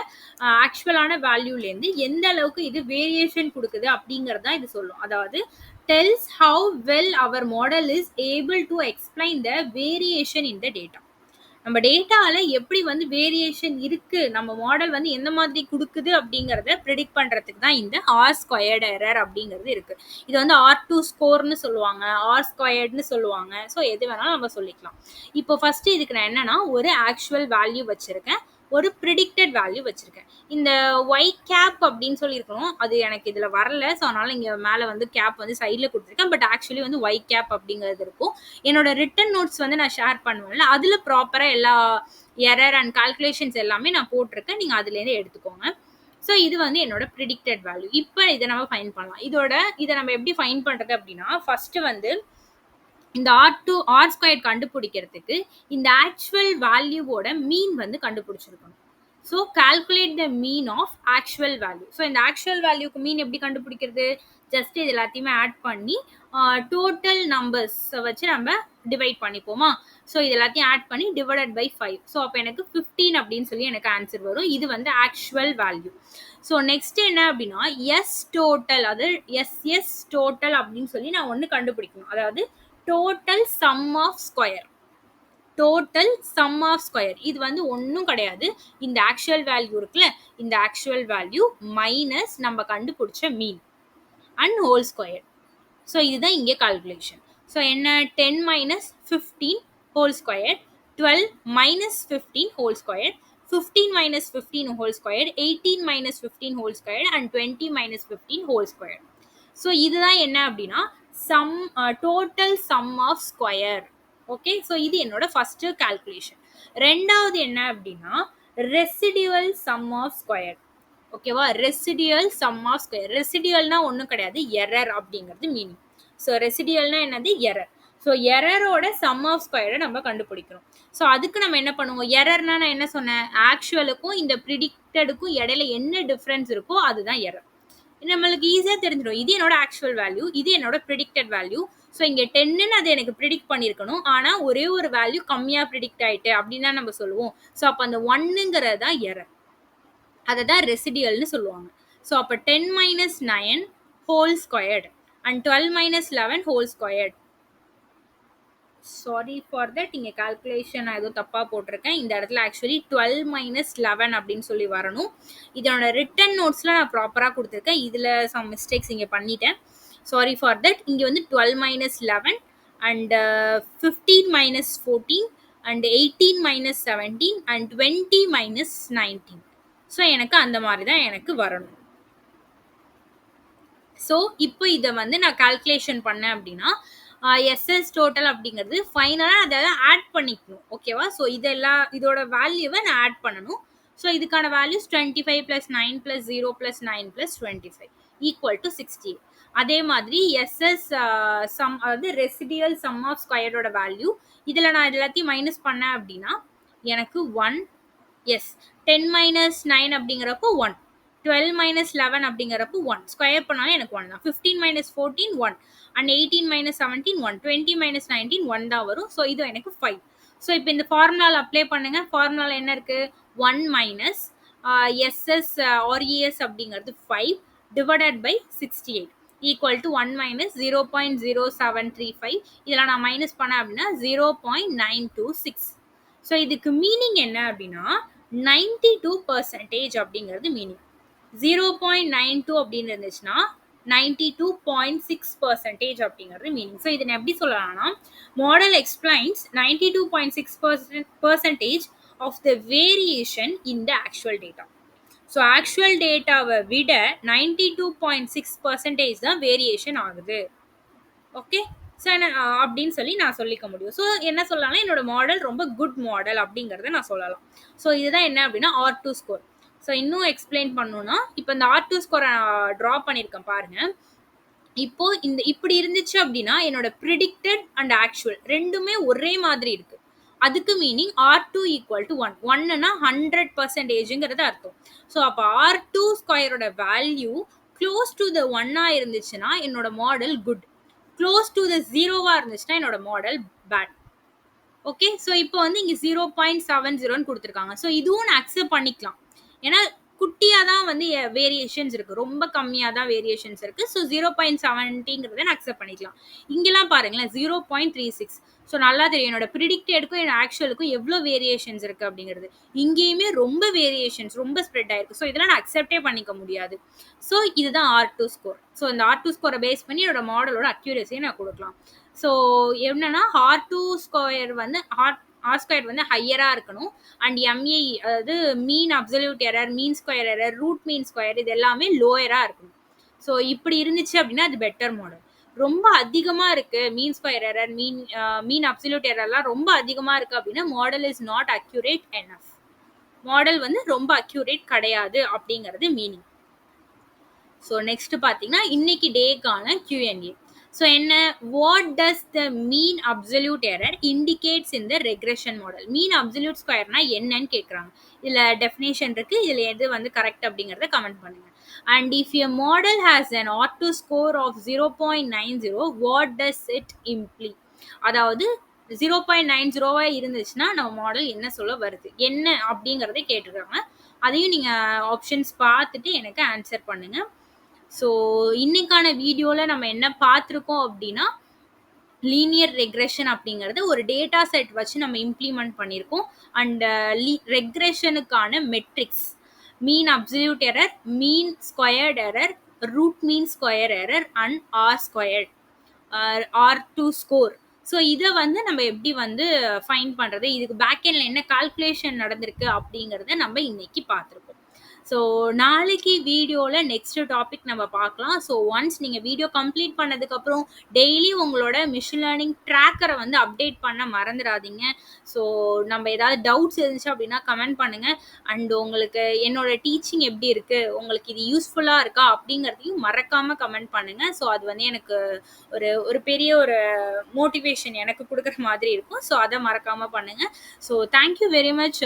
[SPEAKER 1] ஆக்சுவலான வேல்யூலேருந்து எந்த அளவுக்கு இது வேரியேஷன் கொடுக்குது அப்படிங்கிறது தான் இது சொல்லும். அதாவது tells how well our model is able to explain the variation in the data. நம்ம டேட்டால எப்படி வந்து வேரியேஷன் இருக்கு, நம்ம மாடல் வந்து எந்த மாதிரி கொடுக்குது அப்படிங்கிறத ப்ரெடிக்ட் பண்றதுக்கு தான் இந்த ஆர் ஸ்கொயர்டு எரர் அப்படிங்கிறது இருக்கு. இது வந்து R2 ஸ்கோர்னு சொல்லுவாங்க, ஆர் ஸ்கொயர்டுன்னு சொல்லுவாங்க. ஸோ எது வேணாலும் நம்ம சொல்லிக்கலாம். இப்போ ஃபர்ஸ்ட் இதுக்கு நான் என்னன்னா ஒரு ஆக்சுவல் வேல்யூ வச்சிருக்கேன், ஒரு ப்ரிடிக்டட் வேல்யூ வச்சிருக்கேன். இந்த ஒய் கேப் அப்படின்னு சொல்லியிருக்கணும், அது எனக்கு இதில் வரல. ஸோ அதனால இங்கே மேலே வந்து கேப் வந்து சைடில் கொடுத்துருக்கேன். பட் ஆக்சுவலி வந்து ஒய் கேப் அப்படிங்கிறது இருக்கும். என்னோட ரிட்டன் நோட்ஸ் வந்து நான் ஷேர் பண்ணுவேன்ல, அதில் ப்ராப்பராக எல்லா எரர் அண்ட் கால்குலேஷன்ஸ் எல்லாமே நான் போட்டிருக்கேன், நீங்கள் அதுலேருந்து எடுத்துக்கோங்க. ஸோ இது வந்து என்னோட ப்ரிடிக்டட் வேல்யூ. இப்போ இதை நம்ம ஃபைன் பண்ணலாம். இதை நம்ம எப்படி ஃபைன் பண்ணுறது அப்படின்னா, ஃபர்ஸ்ட் வந்து இந்த ஆர் ஸ்கொயர் கண்டுபிடிக்கிறதுக்கு இந்த ஆக்சுவல் வேல்யூவோட மீன் வந்து கண்டுபிடிச்சிருக்கணும். So calculate the mean of actual value. So இந்த ஆக்சுவல் வேல்யூக்கு மீன் எப்படி கண்டுபிடிக்கிறது, ஜஸ்ட் இது எல்லாத்தையுமே ஆட் பண்ணி டோட்டல் நம்பர்ஸை வச்சு நம்ம டிவைட் பண்ணிப்போமா. ஸோ இது எல்லாத்தையும் ஆட் பண்ணி டிவைடட் பை 5. ஸோ அப்போ எனக்கு 15 அப்படின்னு சொல்லி எனக்கு ஆன்சர் வரும். இது வந்து ஆக்சுவல் வேல்யூ. ஸோ நெக்ஸ்ட் என்ன அப்படின்னா எஸ் டோட்டல், அது எஸ் டோட்டல் அப்படின்னு சொல்லி நான் ஒன்று கண்டுபிடிக்கணும். அதாவது total sum of square, total sum of square. இது வந்து ஒன்றும் கிடையாது, இந்த ஆக்சுவல் வேல்யூ இருக்குல்ல, இந்த ஆக்சுவல் வேல்யூ மைனஸ் நம்ம கண்டுபிடிச்ச மீன் அண்ட் ஹோல் ஸ்கொயர். ஸோ இதுதான் இங்கே கால்குலேஷன். ஸோ என்ன 10 - 15 whole square 12 minus 15 whole square, 15 minus 15 whole square, 18 minus 15 whole square and 20 minus 15 whole square. So இதுதான் என்ன அப்படின்னா sum total sum of square. Okay, so இது என்னோட ஃபர்ஸ்ட் கால்குலேஷன். ரெண்டாவது என்ன அப்படின்னா ரெசிடியூவல் சம் ஆஃப் ஸ்கொயர். ஓகேவா, ரெசிடியூவல் சம் ஆஃப் ஸ்கொயர். ரெசிடியூவல்னா ஒன்றும் கிடையாது, எரர் அப்படிங்கிறது மீனிங். ஸோ ரெசிடியூவல்னா என்னது, எரர். ஸோ எரரோட சம் ஆஃப் ஸ்கொயரை நம்ம கண்டுபிடிக்கணும். ஸோ அதுக்கு நம்ம என்ன பண்ணுவோம், எரர்னா நான் என்ன சொன்னேன், ஆக்சுவலுக்கும் இந்த ப்ரிடிக்டடுக்கும் இடையில என்ன டிஃப்ரென்ஸ் இருக்கோ அதுதான் எரர். நம்மளுக்கு ஈஸியாக தெரிஞ்சிடும், இது என்னோட ஆக்சுவல் வேல்யூ, இது என்னோட ப்ரிடிக்டட் வேல்யூ. ஸோ இங்கே 10ன்னு அது எனக்கு ப்ரிடிக்ட் பண்ணியிருக்கணும், ஆனால் ஒரே ஒரு வேல்யூ கம்மியாக ப்ரிடிக்ட் ஆகிட்டு அப்படின்னு தான் நம்ம சொல்லுவோம். ஸோ அப்போ அந்த 1ங்கிறது தான் எரர், அதை தான் ரெசிடியல்னு சொல்லுவாங்க. ஸோ அப்போ 10 minus 9 whole squared and 12 minus 11 whole squared. Sorry for that, இங்கே கால்குலேஷன் நான் எதுவும் தப்பாக போட்டிருக்கேன். இந்த இடத்துல ஆக்சுவலி 12 minus 11 அப்படின்னு சொல்லி வரணும். இதனோட ரிட்டன் நோட்ஸில் நான் ப்ராப்பராக கொடுத்துருக்கேன், இதில் சம் மிஸ்டேக்ஸ் இங்கே பண்ணிட்டேன். Sorry for that. இங்கே வந்து 12 minus 11 and 15 minus 14 and 18 minus 17 and 20 minus 19. So எனக்கு அந்த மாதிரி தான் எனக்கு வரணும். ஸோ இப்போ இதை வந்து நான் கால்குலேஷன் பண்ணேன் அப்படின்னா எஸ்எஸ் டோட்டல் அப்படிங்கிறது ஃபைனலாக அதை ஆட் பண்ணிக்கணும். ஓகேவா, ஸோ இதெல்லாம் இதோட வேல்யூவை நான் ஆட் பண்ணணும். ஸோ இதுக்கான வேல்யூஸ் 25 + 9 + 0 + 9 + 25 ஈக்குவல் டு 68. அதே மாதிரி எஸ்எஸ் சம், அதாவது ரெசிடியல் சம் ஆஃப் ஸ்கொயரோட வேல்யூ, இதில் நான் எல்லாத்தையும் மைனஸ் பண்ணேன் அப்படின்னா எனக்கு 1. எஸ், 10 minus 9 அப்படிங்கிறப்போ 1, 12 minus 11 அப்படிங்கிறப்போ 1, ஸ்கொயர் பண்ணாலும் எனக்கு 1 தான். 15 minus 14 1 அண்ட் 18 minus 17 1, 20 minus 19 1 தான் வரும். ஸோ இது எனக்கு 5. ஸோ இப்போ இந்த ஃபார்முலாவில் அப்ளை பண்ணுங்க. ஃபார்முலாவில் என்ன இருக்கு, 1 minus எஸ்எஸ் ஆர்இஎஸ் அப்படிங்கிறது 5 divided by 68 equal to 1 minus 0.0735. இதெல்லாம் நான் மைனஸ் பண்ணேன் அப்படின்னா 0.926. ஸோ இதுக்கு மீனிங் என்ன அப்படின்னா 92% அப்படிங்கிறது மீனிங். 0.92 அப்படின்னு இருந்துச்சுன்னா 92.6% அப்படிங்கிறது மீனிங். ஸோ இதை எப்படி சொல்லலாம்னா, model explains 92.6% of the variation in the actual data. So actual டேட்டாவை விட 92.6% தான் வேரியேஷன் ஆகுது. ஓகே, ஸோ என்ன அப்படின்னு சொல்லி நான் சொல்லிக்க முடியும். ஸோ என்ன சொல்லலாம்னா என்னோட மாடல் ரொம்ப குட் மாடல் அப்படிங்கிறத நான் சொல்லலாம். ஸோ இதுதான் என்ன அப்படின்னா R2 ஸ்கோர். ஸோ இன்னும் எக்ஸ்பிளைன் பண்ணணும்னா, இப்போ இந்த R2 ஸ்கோரை ட்ரா பண்ணியிருக்கேன் பாருங்க. இப்போ இந்த இப்படி இருந்துச்சு அப்படின்னா என்னோட ப்ரிடிக்டட் அண்ட் ஆக்சுவல் ரெண்டுமே ஒரே மாதிரி இருக்கு. அதுக்கு மீனிங் R2 ஈக்குவல் டு 1. 1னா 100%ங்கிறது அர்த்தம். ஸோ அப்போ R2 ஸ்கொயரோட வேல்யூ க்ளோஸ் டு த 1ஆ இருந்துச்சுன்னா என்னோட model good, close to the 0வா இருந்துச்சுன்னா என்னோட மாடல் பேட். ஓகே, ஸோ இப்போ வந்து இங்கே 0.70ன்னு கொடுத்துருக்காங்க. ஸோ இதுவும் நான் அக்செப்ட் பண்ணிக்கலாம், ஏன்னா குட்டியாக தான் வந்து வேரியேஷன்ஸ் இருக்குது, ரொம்ப கம்மியாக தான் வேரியேஷன்ஸ் இருக்குது. ஸோ 0.70ங்கிறத நான் அக்செப்ட் பண்ணிக்கலாம். இங்கெல்லாம் பாருங்களேன் 0.36. ஸோ நல்லா தெரியும் என்னோட ப்ரிடிக்டடுக்கும் என்னோட ஆக்சுவலுக்கும் எவ்வளோ வேரியேஷன்ஸ் இருக்குது அப்படிங்கிறது. இங்கேயுமே ரொம்ப வேரியேஷன்ஸ், ரொம்ப ஸ்ப்ரெட் ஆயிருக்கு. ஸோ இதெல்லாம் நான் அக்செப்டே பண்ணிக்க முடியாது. ஸோ இதுதான் R2 ஸ்கோர். ஸோ இந்த R2 ஸ்கோரை பேஸ் பண்ணி என்னோட மாடலோட அக்யூரேசியை நான் கொடுக்கலாம். ஸோ என்னன்னா R2 ஸ்கொயர் வந்து R ஸ்கொயர் வந்து ஹையராக இருக்கணும். அண்ட் MAE, அதாவது mean absolute error, mean square error, root mean square, இது எல்லாமே லோயராக இருக்கணும். ஸோ இப்படி இருந்துச்சு அப்படின்னா அது பெட்டர் மாடல். ரொம்ப அதிகமாக இருக்குது mean square error, mean absolute எரர்லாம் ரொம்ப அதிகமாக இருக்குது அப்படின்னா model is not accurate enough. Model வந்து ரொம்ப அக்யூரேட் கிடையாது அப்படிங்கிறது மீனிங். ஸோ நெக்ஸ்ட் பார்த்தீங்கன்னா இன்னைக்கு டேக்கான Q&A. ஸோ என்ன, what does the mean absolute error indicates in the regression model. Mean absolute ஸ்கொயர்னா என்னன்னு கேட்குறாங்க. இதில் டெஃபினேஷன் இருக்குது, இதில் எது வந்து கரெக்ட் அப்படிங்கிறத கமெண்ட் பண்ணுங்க. And if a model has an R2 score of 0.90, what does it imply. அதாவது 0.90 இருந்துச்சுன்னா நம்ம மாடல் என்ன சொல்ல வருது, என்ன அப்படிங்கிறத கேட்டுருக்காங்க. அதையும் நீங்கள் ஆப்ஷன்ஸ் பார்த்துட்டு எனக்கு ஆன்சர் பண்ணுங்கள். ஸோ இன்னைக்கான வீடியோவில் நம்ம என்ன பார்த்துருக்கோம் அப்படின்னா, லீனியர் ரெக்ரெஷன் அப்படிங்கிறது ஒரு டேட்டா செட் வச்சு நம்ம இம்ப்ளிமெண்ட் பண்ணியிருக்கோம். அண்ட் ரெக்ரெஷனுக்கான metrics mean absolute error, mean squared error, root mean square error and R squared, R2 score. So இத வந்து நம்ம எப்படி வந்து ஃபைண்ட் பண்றது? இதுக்கு பேக் எண்ட்ல என்ன கால்குலேஷன் நடந்திருக்கு அப்படிங்கிறத நம்ம இன்னைக்கு பார்த்துருக்கோம். ஸோ நாளைக்கு வீடியோல நெக்ஸ்ட் டாபிக் நம்ம பார்க்கலாம். ஸோ ஒன்ஸ் நீங்க வீடியோ கம்ப்ளீட் பண்ணதுக்கப்புறம் டெய்லி உங்களோட மிஷின் லேர்னிங் ட்ராக்கரை வந்து அப்டேட் பண்ண மறந்துடாதீங்க. ஸோ நம்ம ஏதாவது டவுட்ஸ் இருந்துச்சு அப்படின்னா கமெண்ட் பண்ணுங்க. அண்ட் உங்களுக்கு என்னோட டீச்சிங் எப்படி இருக்கு? உங்களுக்கு இது யூஸ்ஃபுல்லா இருக்கா? அப்படிங்கிறதையும் மறக்காம கமெண்ட் பண்ணுங்க. ஸோ அது வந்து எனக்கு ஒரு ஒரு பெரிய ஒரு மோட்டிவேஷன் எனக்கு குடுக்குற மாதிரி இருக்கும். ஸோ அத மறக்காம பண்ணுங்க. So thank you very much.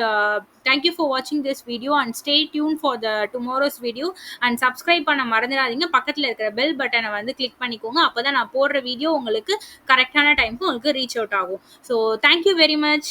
[SPEAKER 1] Thank you for வாட்சிங் this video and stay tune for the tomorrow's video and subscribe பண்ண மறந்துடாதீங்க. பக்கத்துல இருக்கிற பெல் பட்டனை வந்து கிளிக் பண்ணிக்கோங்க. அப்பதான் நான் போடுற வீடியோ உங்களுக்கு கரெக்டான டைம்க்கு உங்களுக்கு ரீச் அவுட் ஆகும். So thank you very much.